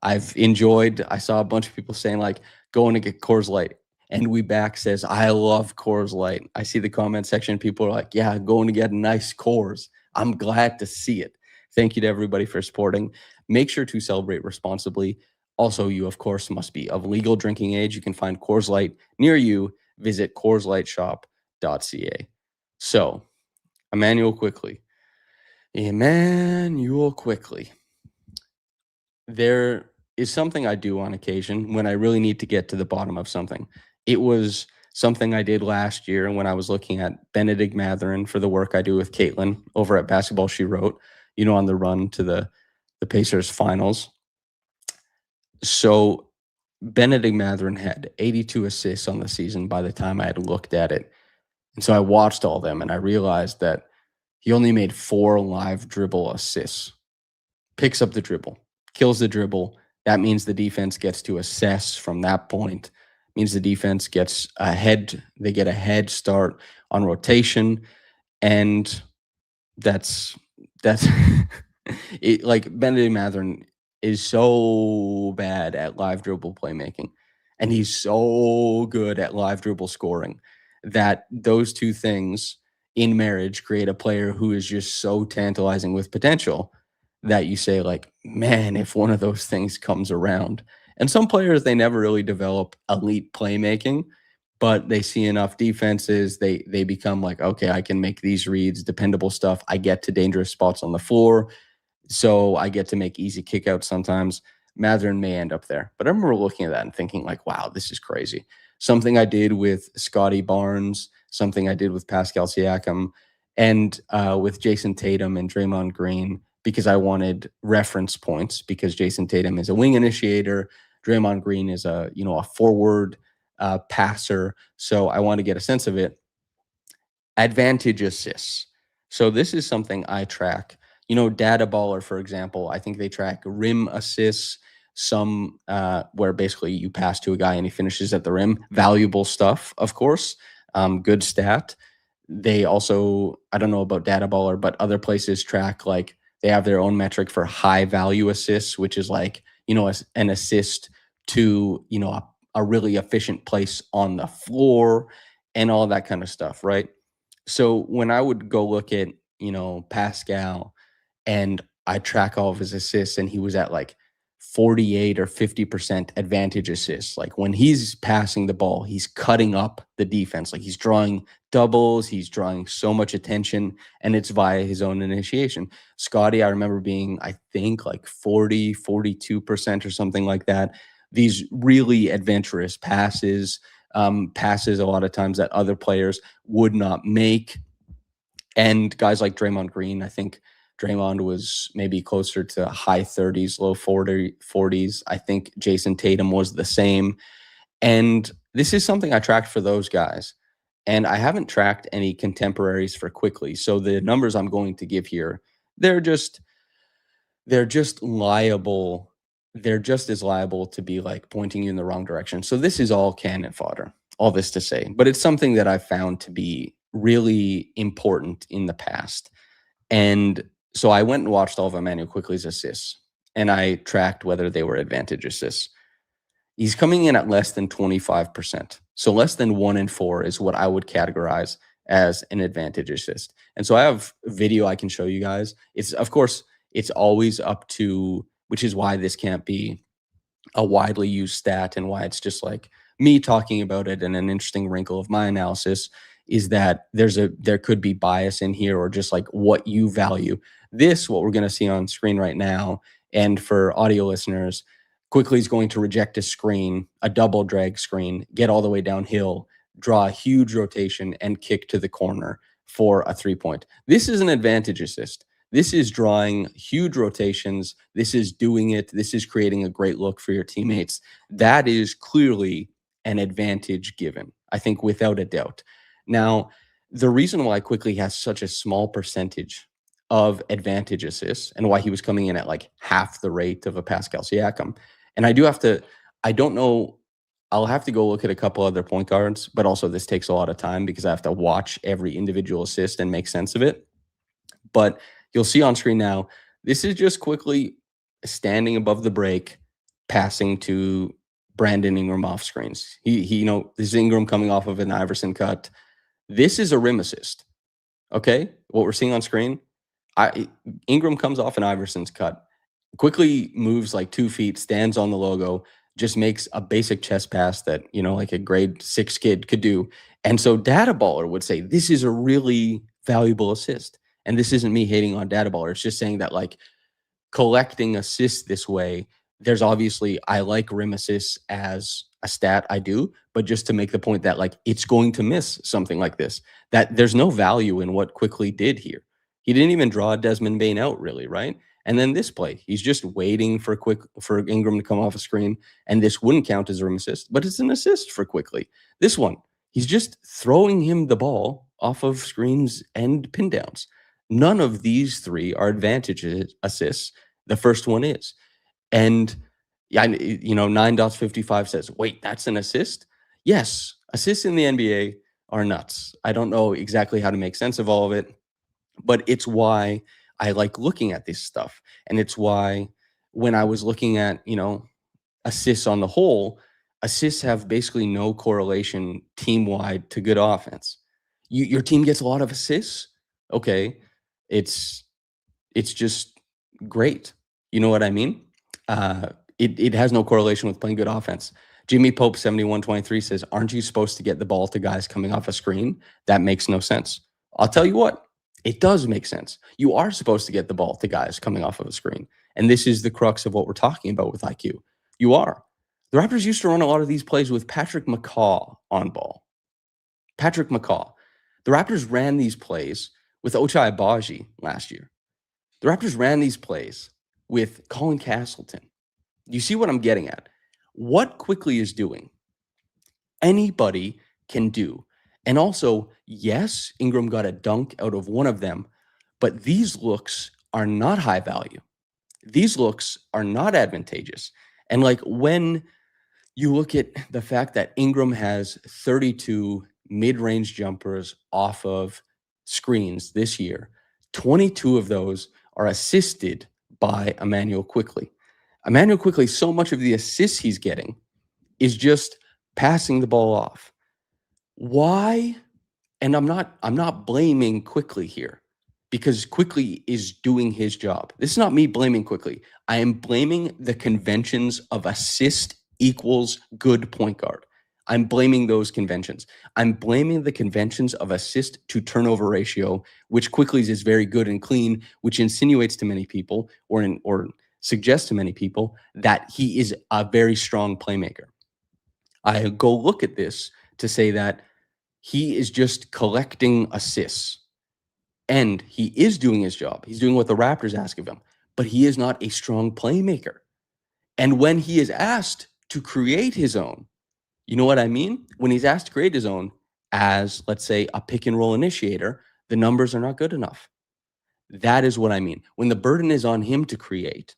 I saw a bunch of people saying like, going to get Coors Light. And We Back says, I love Coors Light. I see the comment section. People are like, yeah, going to get a nice Coors. I'm glad to see it. Thank you to everybody for supporting. Make sure to celebrate responsibly. Also, you, of course, must be of legal drinking age. You can find Coors Light near you. Visit CoorsLightShop.ca. So, Emanuel Quickley. There is something I do on occasion when I really need to get to the bottom of something. It was something I did last year when I was looking at Benedict Mathurin for the work I do with Caitlin over at Basketball She Wrote, on the run to the Pacers finals. So Benedict Mathurin had 82 assists on the season by the time I had looked at it. And so I watched all them and I realized that he only made 4 live dribble assists. Picks up the dribble, kills the dribble. That means the defense gets to assess from that point. Means the defense gets ahead. They get a head start on rotation. And that's it. Like Benedict Mathurin is so bad at live dribble playmaking. And he's so good at live dribble scoring that those two things in marriage create a player who is just so tantalizing with potential that you say like, man, if one of those things comes around. And some players, they never really develop elite playmaking, but they see enough defenses. They become like, okay, I can make these reads, dependable stuff. I get to dangerous spots on the floor. So I get to make easy kickouts sometimes. Mathurin may end up there. But I remember looking at that and thinking like, wow, this is crazy. Something I did with Scotty Barnes, something I did with Pascal Siakam, and with Jason Tatum and Draymond Green, because I wanted reference points, because Jason Tatum is a wing initiator, Draymond Green is a forward passer. So I want to get a sense of it. Advantage assists. So this is something I track. Data Baller, for example, I think they track rim assists, some where basically you pass to a guy and he finishes at the rim. Valuable stuff, of course. Good stat. They also, I don't know about Data Baller, but other places track, like, they have their own metric for high value assists, which is like, an assist to, a really efficient place on the floor and all that kind of stuff, right? So when I would go look at, Pascal, and I track all of his assists, and he was at like 48 or 50% advantage assists. Like, when he's passing the ball, he's cutting up the defense. Like, he's drawing doubles, he's drawing so much attention, and it's via his own initiation. Scotty, I remember being, I think, like 40, 42% or something like that. These really adventurous passes, passes a lot of times that other players would not make. And guys like Draymond Green, I think Draymond was maybe closer to high 30s, low 40s. I think Jason Tatum was the same. And this is something I tracked for those guys. And I haven't tracked any contemporaries for Quickley. So the numbers I'm going to give here, they're just liable. They're just as liable to be like pointing you in the wrong direction. So this is all cannon fodder, all this to say. But it's something that I've found to be really important in the past. And so I went and watched all of Emanuel Quickley's assists, and I tracked whether they were advantage assists. He's coming in at less than 25%. So less than 1 in 4 is what I would categorize as an advantage assist. And so I have a video I can show you guys. It's, of course, it's always up to, which is why this can't be a widely used stat, and why it's just like me talking about it. And an interesting wrinkle of my analysis is that there could be bias in here, or just like what you value. What we're going to see on screen right now, and for audio listeners, Quickley is going to reject a screen, a double drag screen, get all the way downhill, draw a huge rotation, and kick to the corner for a 3-point. This is an advantage assist. This is drawing huge rotations. This is doing it. This is creating a great look for your teammates. That is clearly an advantage given, I think, without a doubt. Now, the reason why Quickley has such a small percentage of advantage assists, and why he was coming in at like half the rate of a Pascal Siakam, and I don't know, I'll have to go look at a couple other point guards, but also this takes a lot of time because I have to watch every individual assist and make sense of it. But you'll see on screen now, this is just Quickley standing above the break, passing to Brandon Ingram off screens. This is Ingram coming off of an Iverson cut. This is a rim assist. Okay, what we're seeing on screen, Ingram comes off an Iverson's cut, Quickley moves like 2 feet, stands on the logo, just makes a basic chest pass that, like a grade 6 kid could do. And so Data Baller would say, this is a really valuable assist. And this isn't me hating on Data Baller. It's just saying that, like, collecting assists this way, there's obviously, I like rim assists as a stat, I do, but just to make the point that, like, it's going to miss something like this, that there's no value in what Quickley did here. He didn't even draw Desmond Bane out, really, right? And then this play, he's just waiting for Ingram to come off a screen, and this wouldn't count as a rim assist, but it's an assist for Quickley. This one, he's just throwing him the ball off of screens and pin downs. None of these three are advantage assists. The first one is. And 9.55 says, wait, that's an assist? Yes, assists in the NBA are nuts. I don't know exactly how to make sense of all of it, but it's why I like looking at this stuff. And it's why when I was looking at, assists on the whole, assists have basically no correlation team-wide to good offense. Your team gets a lot of assists. Okay, it's just great. You know what I mean? It has no correlation with playing good offense. Jimmy Pope 7123 says, aren't you supposed to get the ball to guys coming off a screen? That makes no sense. I'll tell you what, It does make sense. You are supposed to get the ball to guys coming off of a screen. And this is the crux of what we're talking about with IQ. You are. The Raptors used to run a lot of these plays with Patrick McCaw on ball. Patrick McCaw. The Raptors ran these plays with Ochai Agbaji last year. The Raptors ran these plays with Colin Castleton. You see what I'm getting at? What Quickley is doing, anybody can do. And also, yes, Ingram got a dunk out of one of them, but these looks are not high value. These looks are not advantageous. And like when you look at the fact that Ingram has 32 mid-range jumpers off of screens this year, 22 of those are assisted by Emanuel Quickley. Emanuel Quickley, so much of the assists he's getting is just passing the ball off. Why? And I'm not blaming Quickley here because Quickley is doing his job. This is not me blaming Quickley. I am blaming the conventions of assist equals good point guard. I'm blaming those conventions. I'm blaming the conventions of assist to turnover ratio, which Quickley's is very good and clean, which insinuates to many people or suggests to many people that he is a very strong playmaker. I go look at this to say that he is just collecting assists and he is doing his job. He's doing what the Raptors ask of him, but he is not a strong playmaker. And when he is asked to create his own, you know what I mean? When he's asked to create his own as, let's say, a pick and roll initiator, the numbers are not good enough. That is what I mean. When the burden is on him to create,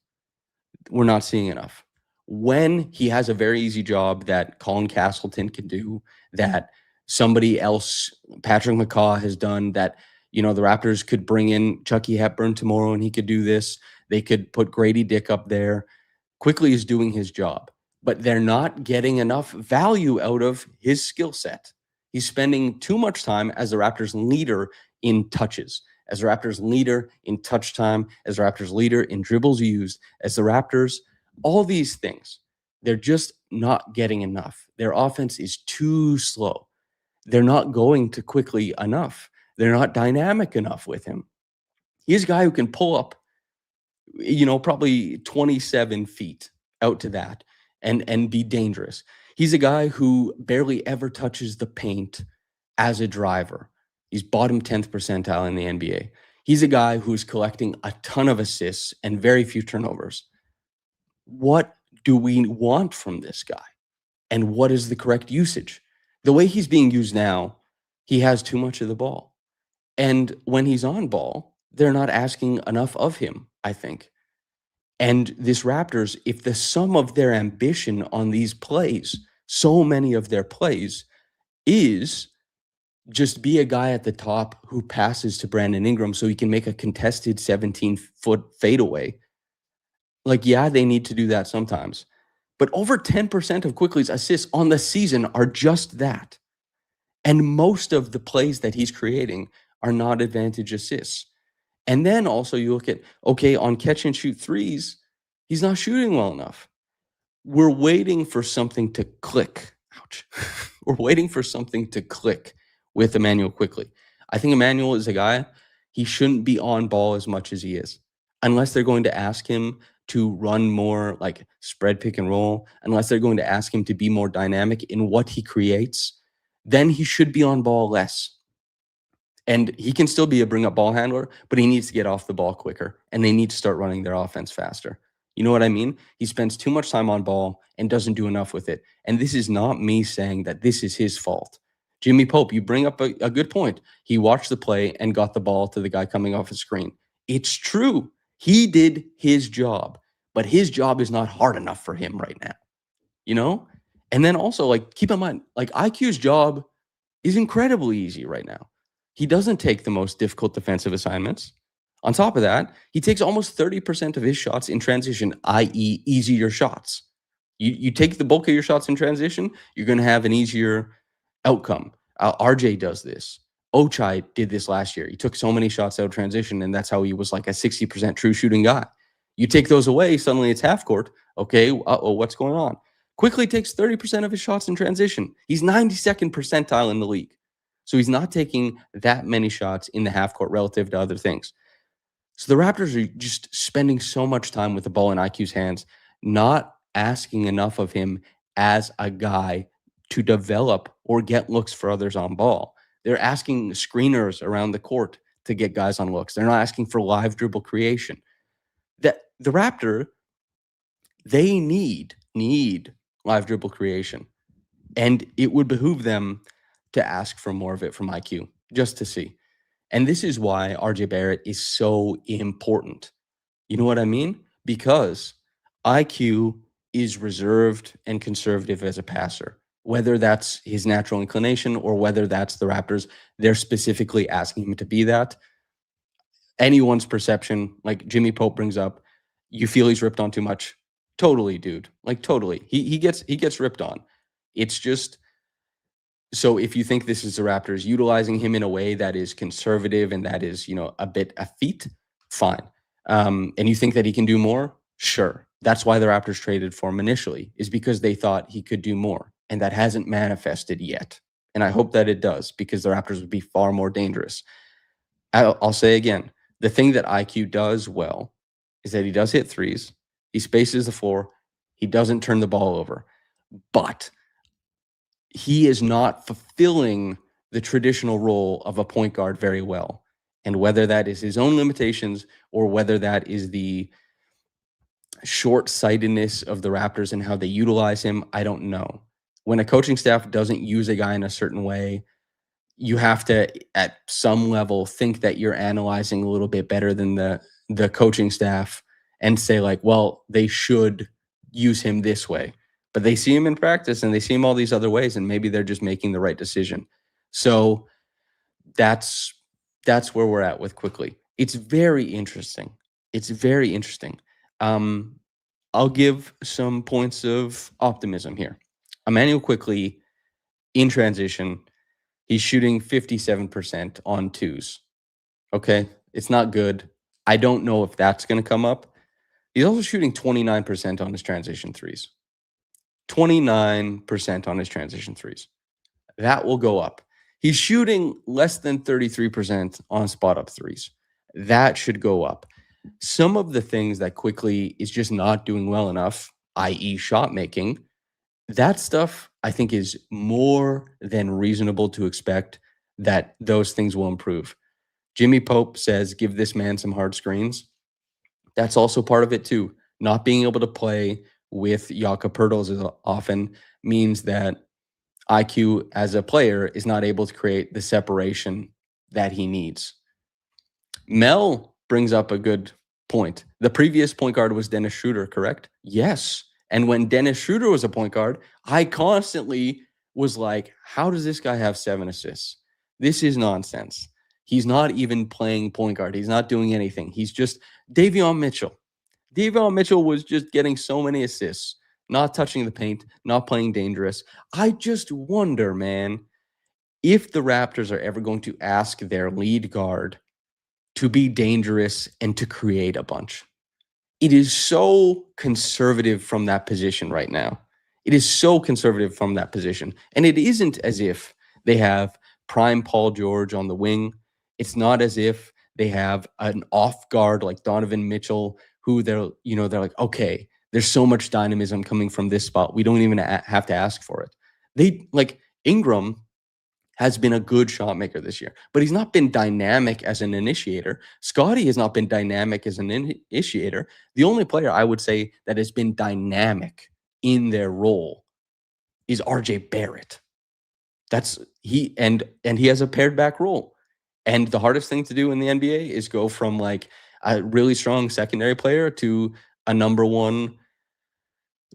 we're not seeing enough. When he has a very easy job that Colin Castleton can do, that somebody else, Patrick McCaw, has done, that, you know, the Raptors could bring in Chucky Hepburn tomorrow and he could do this. They could put Grady Dick up there. Quickley is doing his job, but they're not getting enough value out of his skill set. He's spending too much time as the Raptors leader in touches, as the Raptors leader in touch time, as the Raptors leader in dribbles used, as the Raptors, all these things. They're just not getting enough. Their offense is too slow. They're not going to Quickley enough. They're not dynamic enough with him. He's a guy who can pull up, you know, probably 27 feet out to that and be dangerous. He's a guy who barely ever touches the paint as a driver. He's bottom 10th percentile in the NBA. He's a guy who's collecting a ton of assists and very few turnovers. What do we want from this guy? And what is the correct usage? The way he's being used now, he has too much of the ball. And when he's on ball, they're not asking enough of him, I think. And this Raptors, if the sum of their ambition on these plays, so many of their plays, is just be a guy at the top who passes to Brandon Ingram so he can make a contested 17-foot fadeaway. Like, yeah, they need to do that sometimes. But over 10% of Quickley's assists on the season are just that. And most of the plays that he's creating are not advantage assists. And then also you look at, okay, on catch and shoot threes, he's not shooting well enough. We're waiting for something to click. Ouch. We're waiting for something to click with Emanuel Quickley. I think Emanuel is a guy, he shouldn't be on ball as much as he is. Unless they're going to ask him to run more like spread pick and roll, unless they're going to ask him to be more dynamic in what he creates, then he should be on ball less. And he can still be a bring-up ball handler, but he needs to get off the ball quicker, and they need to start running their offense faster. You know what I mean? He spends too much time on ball and doesn't do enough with it. And this is not me saying that this is his fault. Jimmy Pope, you bring up a good point. He watched the play and got the ball to the guy coming off the screen. It's true. He did his job, but his job is not hard enough for him right now, you know? And then also, like, keep in mind, like, IQ's job is incredibly easy right now. He doesn't take the most difficult defensive assignments. On top of that, he takes almost 30% of his shots in transition, i.e. easier shots. You take the bulk of your shots in transition, you're going to have an easier outcome. RJ does this. Ochai did this last year. He took so many shots out of transition, and that's how he was like a 60% true shooting guy. You take those away, suddenly it's half court. Okay, what's going on? Quickley takes 30% of his shots in transition. He's 92nd percentile in the league. So he's not taking that many shots in the half court relative to other things. So the Raptors are just spending so much time with the ball in IQ's hands, not asking enough of him as a guy to develop or get looks for others on ball. They're asking screeners around the court to get guys on looks. They're not asking for live dribble creation. That the Raptor, they need live dribble creation. And it would behoove them to ask for more of it from IQ just to see. And this is why RJ Barrett is so important. You know what I mean? Because IQ is reserved and conservative as a passer, whether that's his natural inclination or whether that's the Raptors. They're specifically asking him to be that. Anyone's perception, like Jimmy Pope brings up, you feel he's ripped on too much. Totally, dude. Like totally. He gets ripped on. It's just so if you think this is the Raptors utilizing him in a way that is conservative and that is, a bit effete, fine. And you think that he can do more? Sure. That's why the Raptors traded for him initially, is because they thought he could do more. And that hasn't manifested yet. And I hope that it does, because the Raptors would be far more dangerous. I'll say again, the thing that IQ does well is that he does hit threes. He spaces the floor. He doesn't turn the ball over. But he is not fulfilling the traditional role of a point guard very well. And whether that is his own limitations or whether that is the short-sightedness of the Raptors and how they utilize him, I don't know. When a coaching staff doesn't use a guy in a certain way, you have to, at some level, think that you're analyzing a little bit better than the coaching staff and say, like, well, they should use him this way. But they see him in practice and they see him all these other ways, and maybe they're just making the right decision. So that's where we're at with Quickley. It's very interesting. It's very interesting. I'll give some points of optimism here. Emanuel Quickley in transition, he's shooting 57% on twos. Okay, it's not good. I don't know if that's going to come up. He's also shooting 29% on his transition threes. 29% on his transition threes. That will go up. He's shooting less than 33% on spot up threes. That should go up. Some of the things that Quickley is just not doing well enough, i.e. shot making, that stuff I think is more than reasonable to expect that those things will improve. Jimmy Pope says, give this man some hard screens. That's also part of it too. Not being able to play with Jakob Poeltl as often means that IQ as a player is not able to create the separation that he needs. Mel brings up a good point. The previous point guard was Dennis Schroeder, correct? Yes. And when Dennis Schroeder was a point guard, I constantly was like, how does this guy have 7 assists? This is nonsense. He's not even playing point guard. He's not doing anything. He's just Davion Mitchell. Davion Mitchell was just getting so many assists, not touching the paint, not playing dangerous. I just wonder, man, if the Raptors are ever going to ask their lead guard to be dangerous and to create a bunch. It is so conservative from that position right now. It is so conservative from that position. And it isn't as if they have prime Paul George on the wing. It's not as if they have an off guard like Donovan Mitchell, who they're like, okay, there's so much dynamism coming from this spot. We don't even have to ask for it. They like Ingram has been a good shot maker this year, but he's not been dynamic as an initiator. Scottie has not been dynamic as an initiator. The only player I would say that has been dynamic in their role is RJ Barrett. That's he has a paired back role. And the hardest thing to do in the NBA is go from like a really strong secondary player to a number one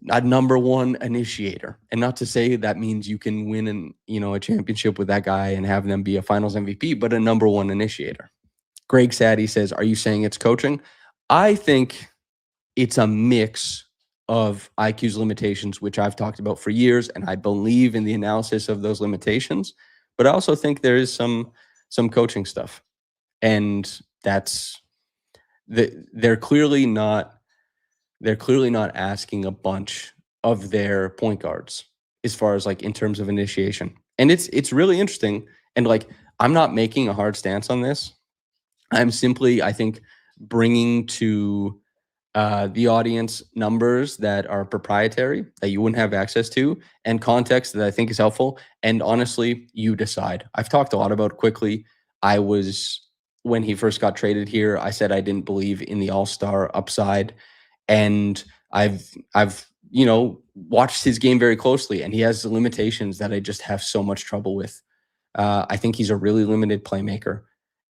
initiator. And not to say that means you can win a championship with that guy and have them be a finals MVP, but a number one initiator. Greg Sadie says, are you saying it's coaching? I think it's a mix of IQ's limitations, which I've talked about for years, and I believe in the analysis of those limitations, but I also think there is some coaching stuff. And they're clearly not asking a bunch of their point guards as far as like in terms of initiation. And it's really interesting. And like, I'm not making a hard stance on this. I'm simply, I think, bringing to the audience numbers that are proprietary that you wouldn't have access to, and context that I think is helpful. And honestly, you decide. I've talked a lot about Quickley. I was, when he first got traded here, I said I didn't believe in the all-star upside. And I've watched his game very closely, and he has limitations that I just have so much trouble with. I think he's a really limited playmaker.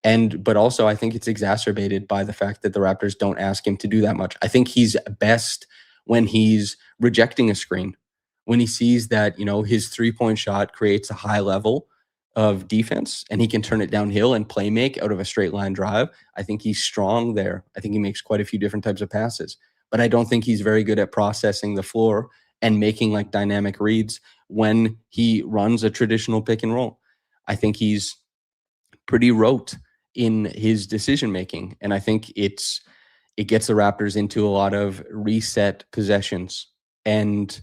But also I think it's exacerbated by the fact that the Raptors don't ask him to do that much. I think he's best when he's rejecting a screen, when he sees that, his 3-point shot creates a high level of defense and he can turn it downhill and play make out of a straight line drive. I think he's strong there. I think he makes quite a few different types of passes, but I don't think he's very good at processing the floor and making like dynamic reads when he runs a traditional pick and roll. I think he's pretty rote in his decision making, and I think it gets the Raptors into a lot of reset possessions. And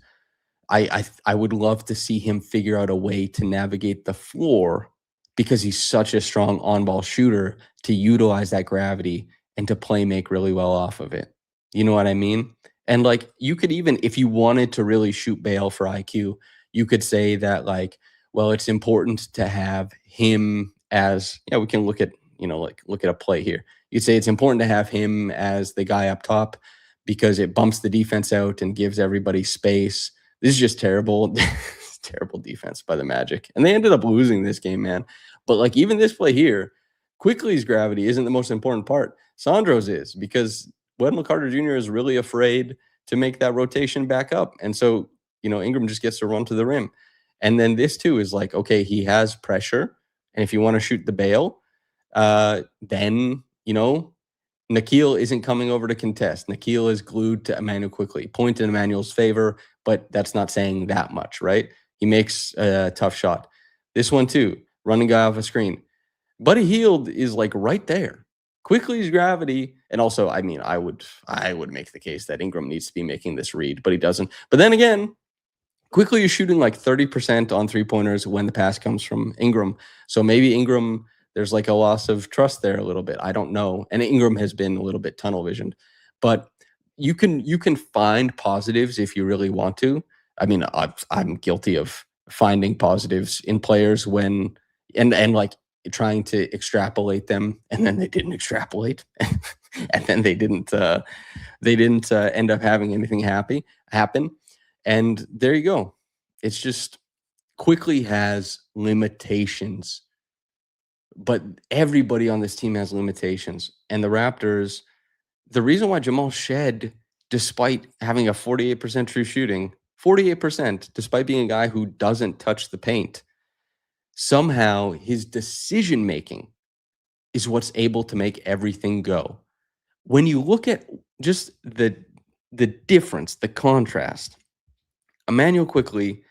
I would love to see him figure out a way to navigate the floor, because he's such a strong on-ball shooter, to utilize that gravity and to play make really well off of it. You know what I mean? And like, you could even, if you wanted to really shoot bail for IQ, you could say that like, well, it's important to have him as, we can look at, look at a play here. You'd say it's important to have him as the guy up top because it bumps the defense out and gives everybody space. This is just terrible, terrible defense by the Magic. And they ended up losing this game, man. But like, even this play here, Quickley's gravity isn't the most important part. Sandro's is, because Wendell Carter Jr. is really afraid to make that rotation back up. And so, Ingram just gets to run to the rim. And then this too is like, okay, he has pressure. And if you want to shoot the bail, then, Nickeil isn't coming over to contest. Nickeil is glued to Emanuel Quickley. Point in Emmanuel's favor, but that's not saying that much, right? He makes a tough shot. This one too, running guy off a screen. Buddy Hield is like right there. Quickley's gravity, and also, I mean, I would make the case that Ingram needs to be making this read, but he doesn't. But then again, Quickley is shooting like 30% on 3-pointers when the pass comes from Ingram. So maybe Ingram, there's like a loss of trust there a little bit. I don't know. And Ingram has been a little bit tunnel visioned, but you can find positives if you really want to. I mean, I'm guilty of finding positives in players when, and like trying to extrapolate them, and then they didn't extrapolate, and then they didn't end up having anything happen. And there you go. It's just, Quickley has limitations, but everybody on this team has limitations. And the Raptors, the reason why Jamal shed, despite having a 48% true shooting, 48%, despite being a guy who doesn't touch the paint, somehow his decision making is what's able to make everything go. When you look at just the difference, the contrast, Emanuel Quickley,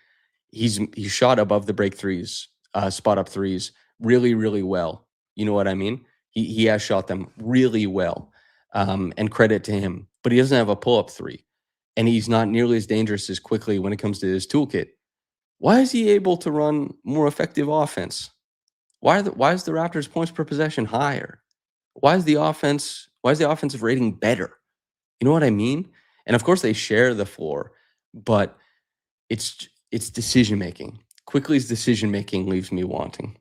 he's shot above the break threes, spot up threes really, really well. You know what I mean? He has shot them really well, and credit to him. But he doesn't have a pull-up three, and he's not nearly as dangerous as Quickley when it comes to his toolkit. Why is he able to run more effective offense? Why is the Raptors' points per possession higher? Why is the offensive rating better? You know what I mean? And of course they share the floor, but it's decision making. Quickley's decision making leaves me wanting.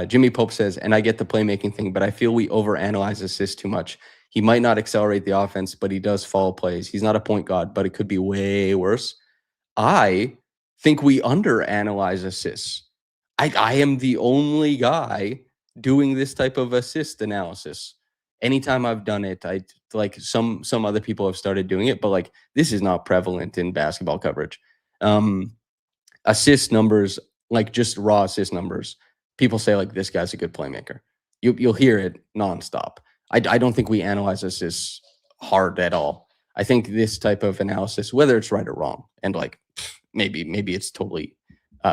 Jimmy Pope says, and I get the playmaking thing, but I feel we overanalyze assists too much. He might not accelerate the offense, but he does follow plays. He's not a point guard, but it could be way worse. I think we underanalyze assists. I am the only guy doing this type of assist analysis. Anytime I've done it, I like some other people have started doing it, but like this is not prevalent in basketball coverage. Assist numbers, like just raw assist numbers, people say like this guy's a good playmaker. You'll hear it nonstop. I don't think we analyze assists hard at all. I think this type of analysis, whether it's right or wrong, and like maybe it's totally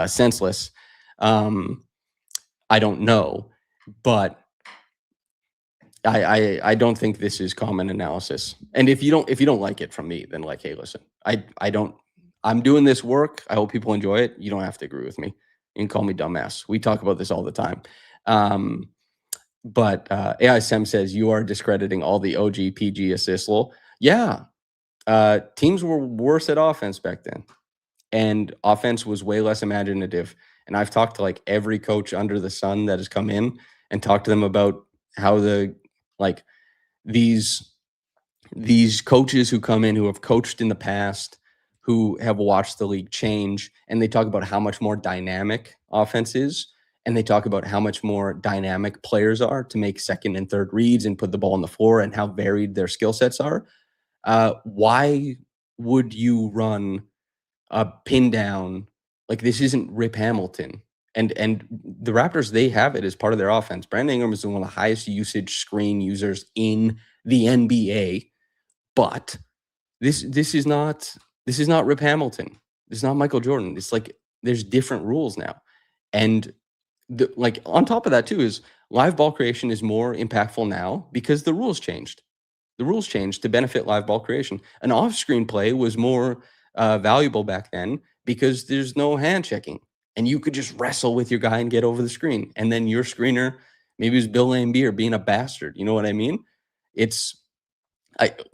senseless. I don't know, but I don't think this is common analysis. And if you don't like it from me, then like, hey, listen, I'm doing this work. I hope people enjoy it. You don't have to agree with me. You can call me dumbass. We talk about this all the time. But AI Sem says you are discrediting all the OG PG assists. Well, yeah, teams were worse at offense back then, and offense was way less imaginative. And I've talked to like every coach under the sun that has come in and talked to them about how like these these coaches who come in who have coached in the past, who have watched the league change, and they talk about how much more dynamic offense is, and they talk about how much more dynamic players are to make second and third reads and put the ball on the floor, and how varied their skill sets are. Why would you run a pin down? Like, this isn't Rip Hamilton. And the Raptors, they have it as part of their offense. Brandon Ingram is one of the highest usage screen users in the NBA, but this is not Rip Hamilton. This is not Michael Jordan. It's like there's different rules now. And like on top of that too is live ball creation is more impactful now because the rules changed. The rules changed to benefit live ball creation. An off-screen play was more valuable back then because there's no hand checking, and you could just wrestle with your guy and get over the screen. And then your screener, maybe it was Bill Laimbeer being a bastard. You know what I mean? It's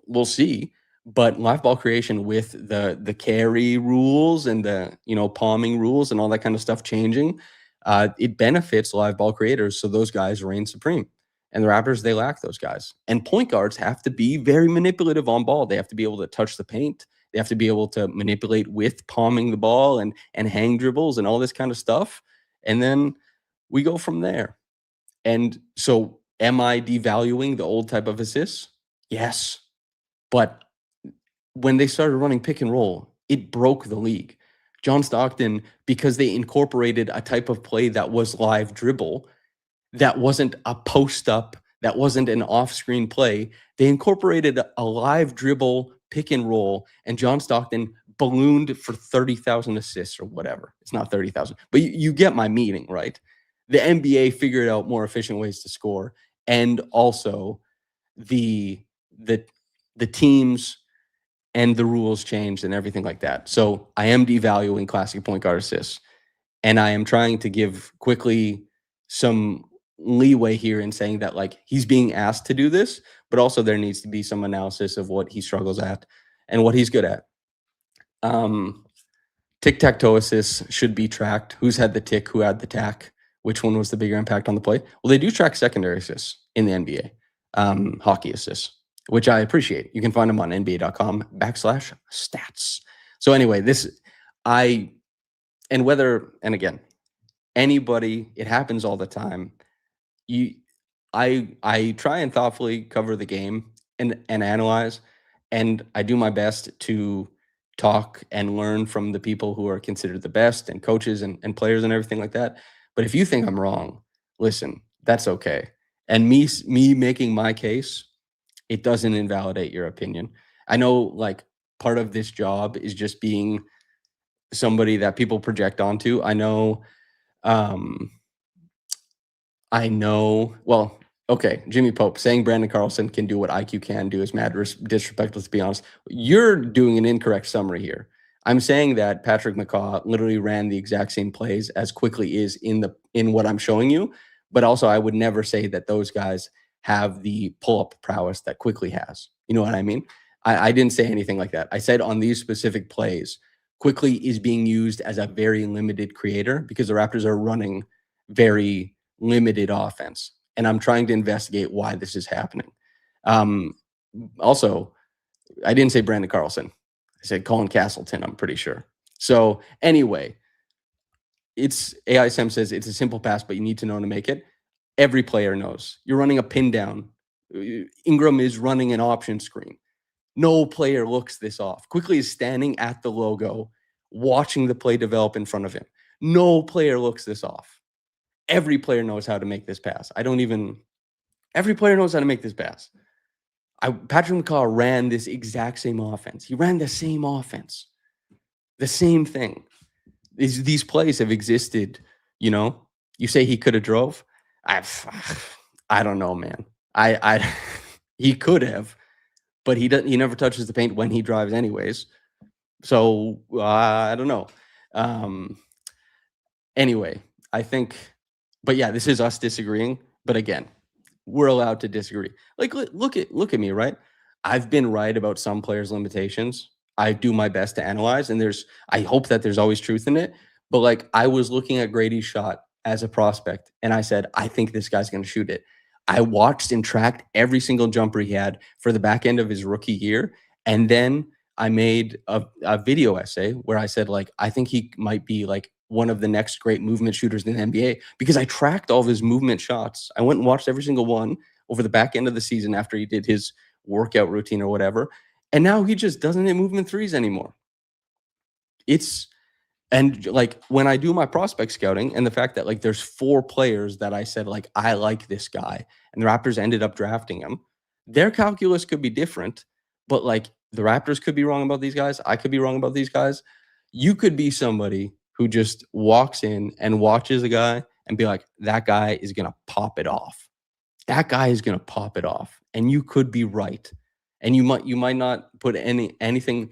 we'll see. But live ball creation with the carry rules and the palming rules and all that kind of stuff changing, it benefits live ball creators. So those guys reign supreme. And the Raptors, they lack those guys. And point guards have to be very manipulative on ball. They have to be able to touch the paint. They have to be able to manipulate with palming the ball and hang dribbles and all this kind of stuff. And then we go from there. And so am I devaluing the old type of assists? Yes. But when they started running pick and roll, it broke the league. John Stockton, because they incorporated a type of play that was live dribble, that wasn't a post up, that wasn't an off screen play. They incorporated a live dribble pick and roll, and John Stockton ballooned for 30,000 assists or whatever. It's not 30,000, but you get my meaning, right? The NBA figured out more efficient ways to score, and also the teams and the rules changed and everything like that. So I am devaluing classic point guard assists, and I am trying to give Quickley some leeway here in saying that like he's being asked to do this, but also there needs to be some analysis of what he struggles at and what he's good at. Tic-tac-toe assists should be tracked. Who's had the tick, who had the tack, which one was the bigger impact on the play? Well, they do track secondary assists in the NBA, hockey assists, which I appreciate. You can find them on nba.com/stats. So anyway, and again, anybody, it happens all the time. I try and thoughtfully cover the game and analyze, and I do my best to talk and learn from the people who are considered the best and coaches and players and everything like that. But if you think I'm wrong, listen, that's okay. And me making my case, it doesn't invalidate your opinion. I know like part of this job is just being somebody that people project onto. Well, okay, Jimmy Pope saying Brandon Carlson can do what IQ can do is mad disrespectful, to be honest. You're doing an incorrect summary here. I'm saying that Patrick McCaw literally ran the exact same plays as Quickley is in what I'm showing you, but also I would never say that those guys have the pull-up prowess that Quickley has. You know what I mean? I didn't say anything like that. I said on these specific plays, Quickley is being used as a very limited creator because the Raptors are running very limited offense. And I'm trying to investigate why this is happening. Also, I didn't say Brandon Carlson. I said Colin Castleton, I'm pretty sure. So anyway, it's AI Sem says it's a simple pass, but you need to know to make it. Every player knows. You're running a pin down. Ingram is running an option screen. No player looks this off. Quickley is standing at the logo, watching the play develop in front of him. No player looks this off. Every player knows how to make this pass. Every player knows how to make this pass. Patrick McCaw ran this exact same offense. He ran the same offense. The same thing. These plays have existed, You say he could have drove? I don't know, man. He could have, but he never touches the paint when he drives anyways. So I don't know. Anyway, I think, but yeah, this is us disagreeing. But again, we're allowed to disagree. Like, look at me, right? I've been right about some players' limitations. I do my best to analyze, and I hope that there's always truth in it. But like, I was looking at Grady's shot as a prospect, and I said, I think this guy's going to shoot it. I watched and tracked every single jumper he had for the back end of his rookie year, and then I made a video essay where I said, like, I think he might be like one of the next great movement shooters in the NBA because I tracked all of his movement shots. I went and watched every single one over the back end of the season after he did his workout routine or whatever. And now he just doesn't hit movement threes anymore. It's and like when I do my prospect scouting and the fact that like there's 4 players that I said like I like this guy and the Raptors ended up drafting him, their calculus could be different, but like the Raptors could be wrong about these guys, I could be wrong about these guys. You could be somebody who just walks in and watches a guy and be like that guy is going to pop it off. That guy is going to pop it off and you could be right. And you might not put anything.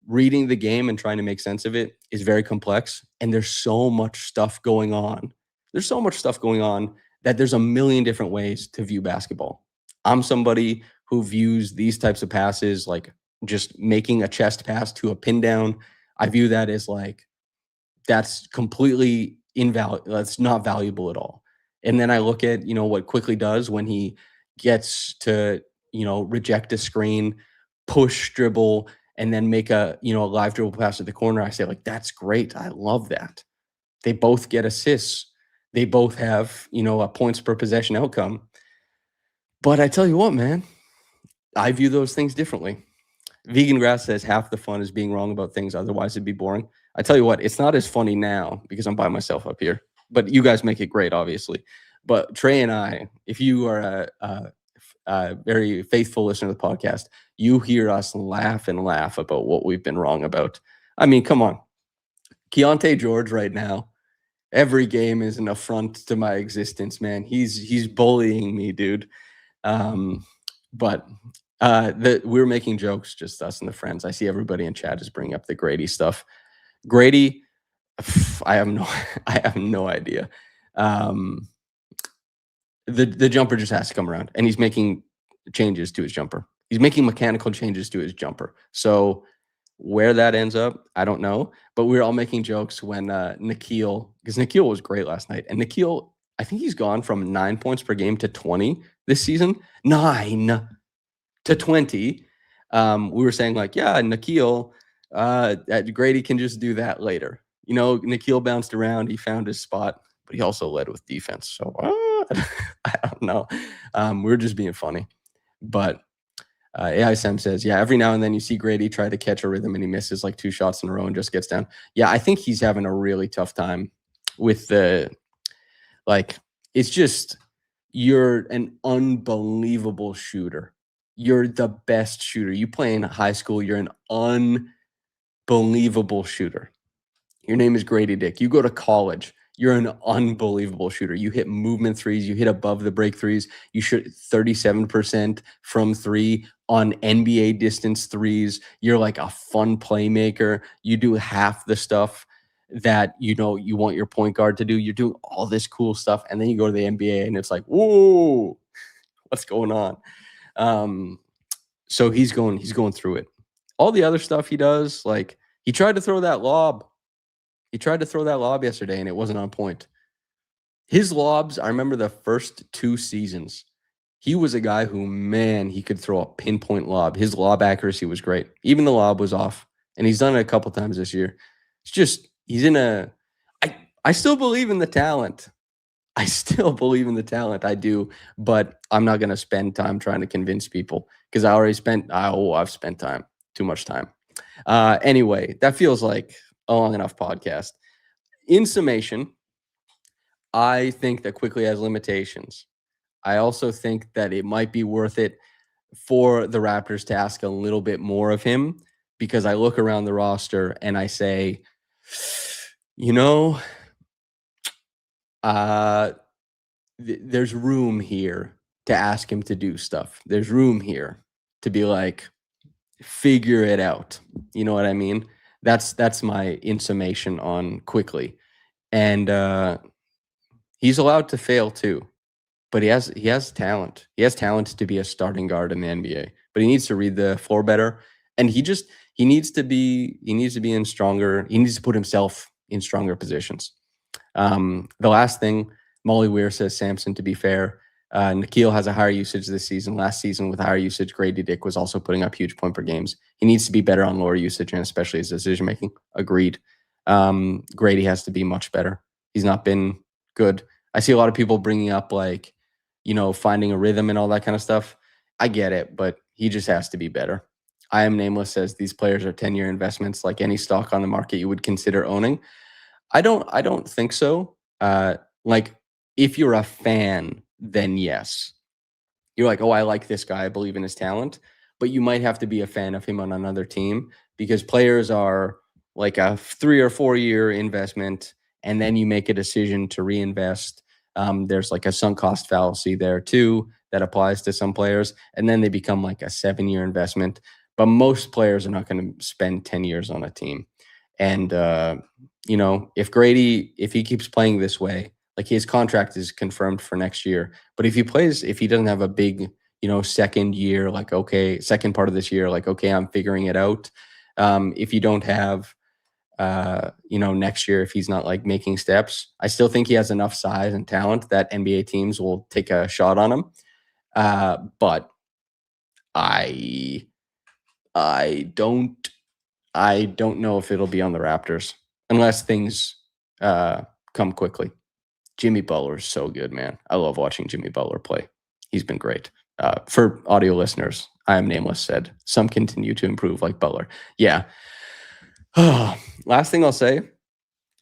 Reading the game and trying to make sense of it is very complex. And there's so much stuff going on. There's so much stuff going on that there's a million different ways to view basketball. I'm somebody who views these types of passes like just making a chest pass to a pin down. I view that as like that's completely invaluable. That's not valuable at all. And then I look at, what Quickley does when he gets to, reject a screen, push dribble, and then make a live dribble pass to the corner. I say, like, that's great. I love that. They both get assists. They both have, a points per possession outcome. But I tell you what, man, I view those things differently. Vegan Grass says half the fun is being wrong about things. Otherwise, it'd be boring. I tell you what, it's not as funny now because I'm by myself up here. But you guys make it great, obviously. But Trey and I, if you are a very faithful listener to the podcast, you hear us laugh and laugh about what we've been wrong about. I mean, come on. Keontae George right now, every game is an affront to my existence, man. He's bullying me, dude. But we're making jokes, just us and the friends. I see everybody in chat is bringing up the Grady stuff. Grady, I have no idea. The jumper just has to come around, and he's making changes to his jumper. He's making mechanical changes to his jumper. So where that ends up, I don't know. But we were all making jokes when Nikhil, because Nikhil was great last night, and Nikhil, I think he's gone from 9 points per game to 20 this season. 9 to 20. We were saying like, yeah, Nikhil, Grady can just do that later. Nikhil bounced around. He found his spot, but he also led with defense. So I don't know. We're just being funny. But AI Sam says, yeah, every now and then you see Grady try to catch a rhythm and he misses like 2 shots in a row and just gets down. Yeah, I think he's having a really tough time with it's just, you're an unbelievable shooter. You're the best shooter. You play in high school, you're an unbelievable shooter. Your name is Grady Dick. You go to college, you're an unbelievable shooter. You hit movement threes, you hit above the break threes, you shoot 37% from 3 on NBA distance threes. You're like a fun playmaker. You do half the stuff that you want your point guard to do. You're doing all this cool stuff, and then you go to the NBA and it's like, whoa, what's going on? So he's going through it. All the other stuff he does, like he tried to throw that lob. He tried to throw that lob yesterday, and it wasn't on point. His lobs, I remember the first 2 seasons, he was a guy who, man, he could throw a pinpoint lob. His lob accuracy was great. Even the lob was off, and he's done it a couple times this year. It's just, I still believe in the talent. I still believe in the talent. I do, but I'm not going to spend time trying to convince people because I've spent time, too much time. Anyway, that feels like a long enough podcast. In summation, I think that Quickley has limitations. I also think that it might be worth it for the Raptors to ask a little bit more of him because I look around the roster and I say, there's room here to ask him to do stuff. There's room here to be like, figure it out. You know what I mean? That's my in summation on Quickley. and he's allowed to fail too. But he has talent. He has talent to be a starting guard in the NBA, but he needs to read the floor better, and he needs to be in stronger. He needs to put himself in stronger positions. The last thing, Molly Weir says Samson, to be fair, Nikhil has a higher usage this season. Last season, with higher usage, Grady Dick was also putting up huge point per games. He needs to be better on lower usage and especially his decision making. Agreed. Grady has to be much better. He's not been good. I see a lot of people bringing up like, finding a rhythm and all that kind of stuff. I get it, but he just has to be better. I Am Nameless says these players are 10-year investments like any stock on the market you would consider owning. I don't think so. Like if you're a fan, then yes. You're like, "Oh, I like this guy. I believe in his talent." But you might have to be a fan of him on another team because players are like a 3 or 4 year investment and then you make a decision to reinvest. There's like a sunk cost fallacy there too that applies to some players and then they become like a 7-year investment. But most players are not going to spend 10 years on a team. And if he keeps playing this way, like his contract is confirmed for next year. But if he doesn't have a big, second year, like, okay, second part of this year, like, okay, I'm figuring it out. If you don't have, next year, if he's not like making steps, I still think he has enough size and talent that NBA teams will take a shot on him. But I, I don't I don't know if it'll be on the Raptors unless things come quickly. Jimmy Butler is so good, man. I love watching Jimmy Butler play. He's been great. For audio listeners, I Am Nameless said some continue to improve like Butler. Yeah. Last thing I'll say,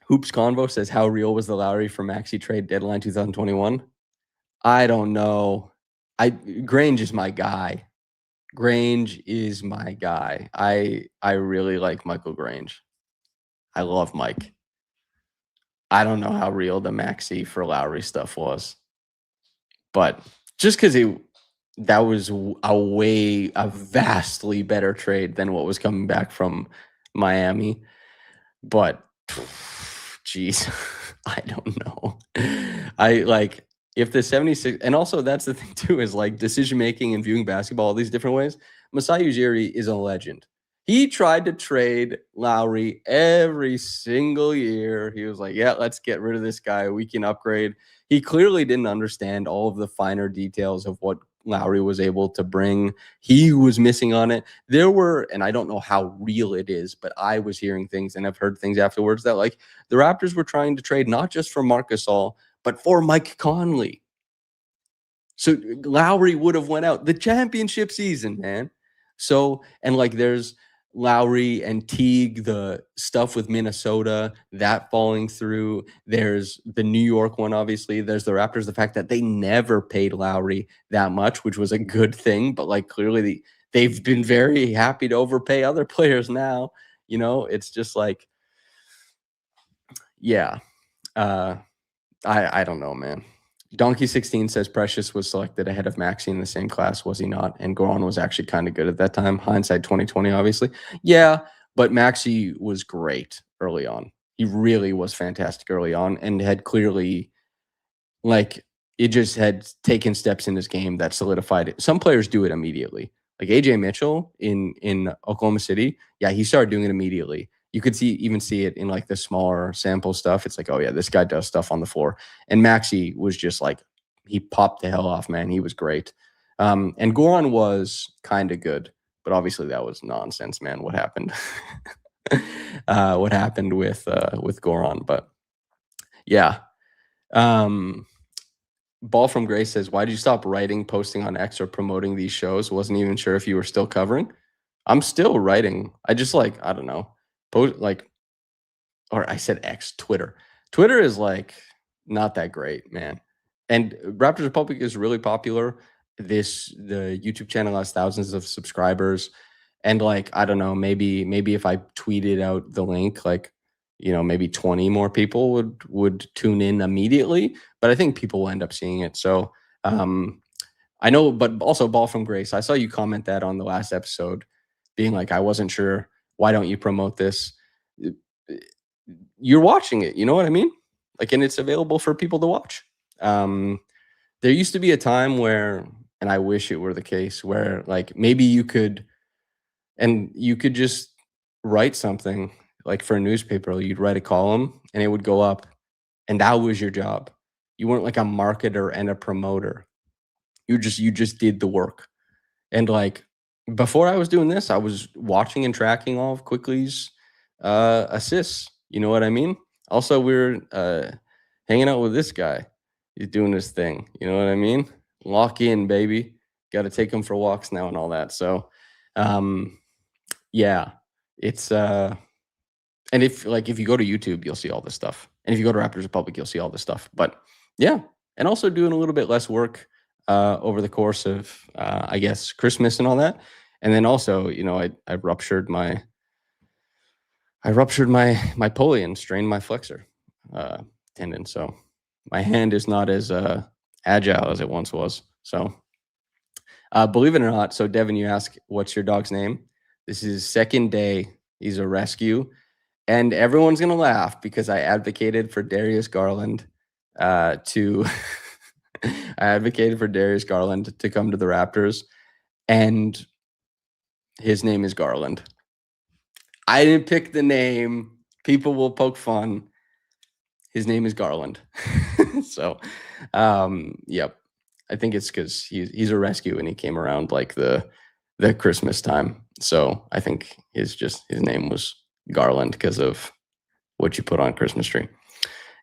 Hoops Convo says, how real was the Lowry for Maxi trade deadline 2021? I don't know. Grange is my guy. Grange is my guy. I really like Michael Grange. I love Mike. I don't know how real the Maxi for Lowry stuff was, but just because that was a vastly better trade than what was coming back from Miami. But geez, I don't know. I like if the 76, and also that's the thing too, is like decision making and viewing basketball all these different ways. Masai Ujiri is a legend. He tried to trade Lowry every single year. He was like, yeah, let's get rid of this guy. We can upgrade. He clearly didn't understand all of the finer details of what Lowry was able to bring. He was missing on it. There were, and I don't know how real it is, but I was hearing things and I've heard things afterwards that like the Raptors were trying to trade not just for Marc Gasol, but for Mike Conley. So Lowry would have went out the championship season, man. So, and like there's Lowry and Teague, the stuff with Minnesota, that falling through. There's the New York one, obviously. There's the Raptors, the fact that they never paid Lowry that much, which was a good thing. But like clearly they've been very happy to overpay other players now. It's just like, yeah. I don't know, man. Donkey16 says Precious was selected ahead of Maxi in the same class. Was he not? And Goran was actually kind of good at that time. Hindsight 2020, obviously. Yeah, but Maxi was great early on. He really was fantastic early on and had clearly, like, it just had taken steps in his game that solidified it. Some players do it immediately. Like AJ Mitchell in Oklahoma City. Yeah, he started doing it immediately. You could even see it in like the smaller sample stuff. It's like, oh yeah, this guy does stuff on the floor. And Maxi was just like, he popped the hell off, man. He was great. And Goran was kind of good, but obviously that was nonsense, man. What happened? What happened with Goran? But yeah. Ball from Grace says, why did you stop writing, posting on X, or promoting these shows? Wasn't even sure if you were still covering. I'm still writing. I just like, I don't know. Post like, or I said X, Twitter. Twitter is like not that great, man. And Raptors Republic is really popular. The YouTube channel has thousands of subscribers. And like, I don't know, maybe if I tweeted out the link, like, maybe 20 more people would tune in immediately. But I think people will end up seeing it. So I know, but also Ball from Grace. I saw you comment that on the last episode, being like, I wasn't sure. Why don't you promote this? You're watching it. You know what I mean? like, and it's available for people to watch. There used to be a time where, and I wish it were the case, where like maybe you could just write something like for a newspaper, you'd write a column and it would go up, and that was your job. You weren't like a marketer and a promoter. You just did the work. And like before I was doing this, I was watching and tracking all of Quickley's assists. You know what I mean? Also, we were hanging out with this guy. He's doing his thing. You know what I mean? Lock in, baby. Got to take him for walks now and all that. So, yeah, it's and if you go to YouTube, you'll see all this stuff. And if you go to Raptors Republic, you'll see all this stuff. But yeah, and also doing a little bit less work over the course of I guess Christmas and all that. And then also, I ruptured my pulley and strained my flexor tendon. So my hand is not as agile as it once was. So believe it or not, so Devin, you ask, what's your dog's name? This is his second day. He's a rescue. And everyone's going to laugh because I advocated for Darius Garland to come to the Raptors, and his name is Garland. I didn't pick the name. People will poke fun. His name is Garland. So, yep. I think it's because he's a rescue and he came around like the Christmas time. So I think his name was Garland because of what you put on Christmas tree.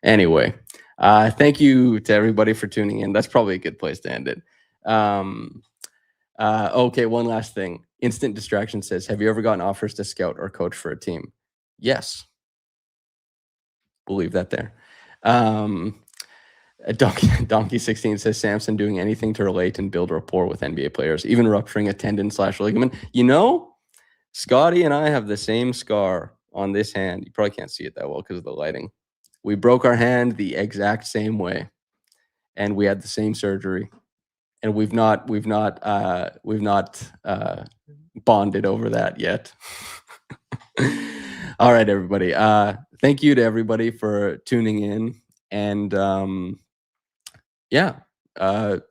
Anyway, thank you to everybody for tuning in. That's probably a good place to end it. Okay, one last thing. Instant Distraction says, have you ever gotten offers to scout or coach for a team? Yes. We'll leave that there. Donkey 16 says, Samson doing anything to relate and build rapport with NBA players, even rupturing a tendon/ligament. Scotty and I have the same scar on this hand. You probably can't see it that well because of the lighting. We broke our hand the exact same way, and we had the same surgery, and we've not bonded over that yet. All right, everybody. Thank you to everybody for tuning in, and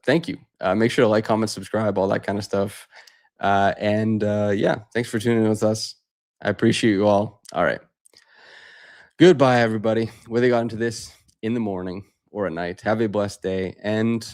thank you. Make sure to like, comment, subscribe, all that kind of stuff. Thanks for tuning in with us. I appreciate you all. All right. Goodbye, everybody. Whether you got into this in the morning or at night, have a blessed day, and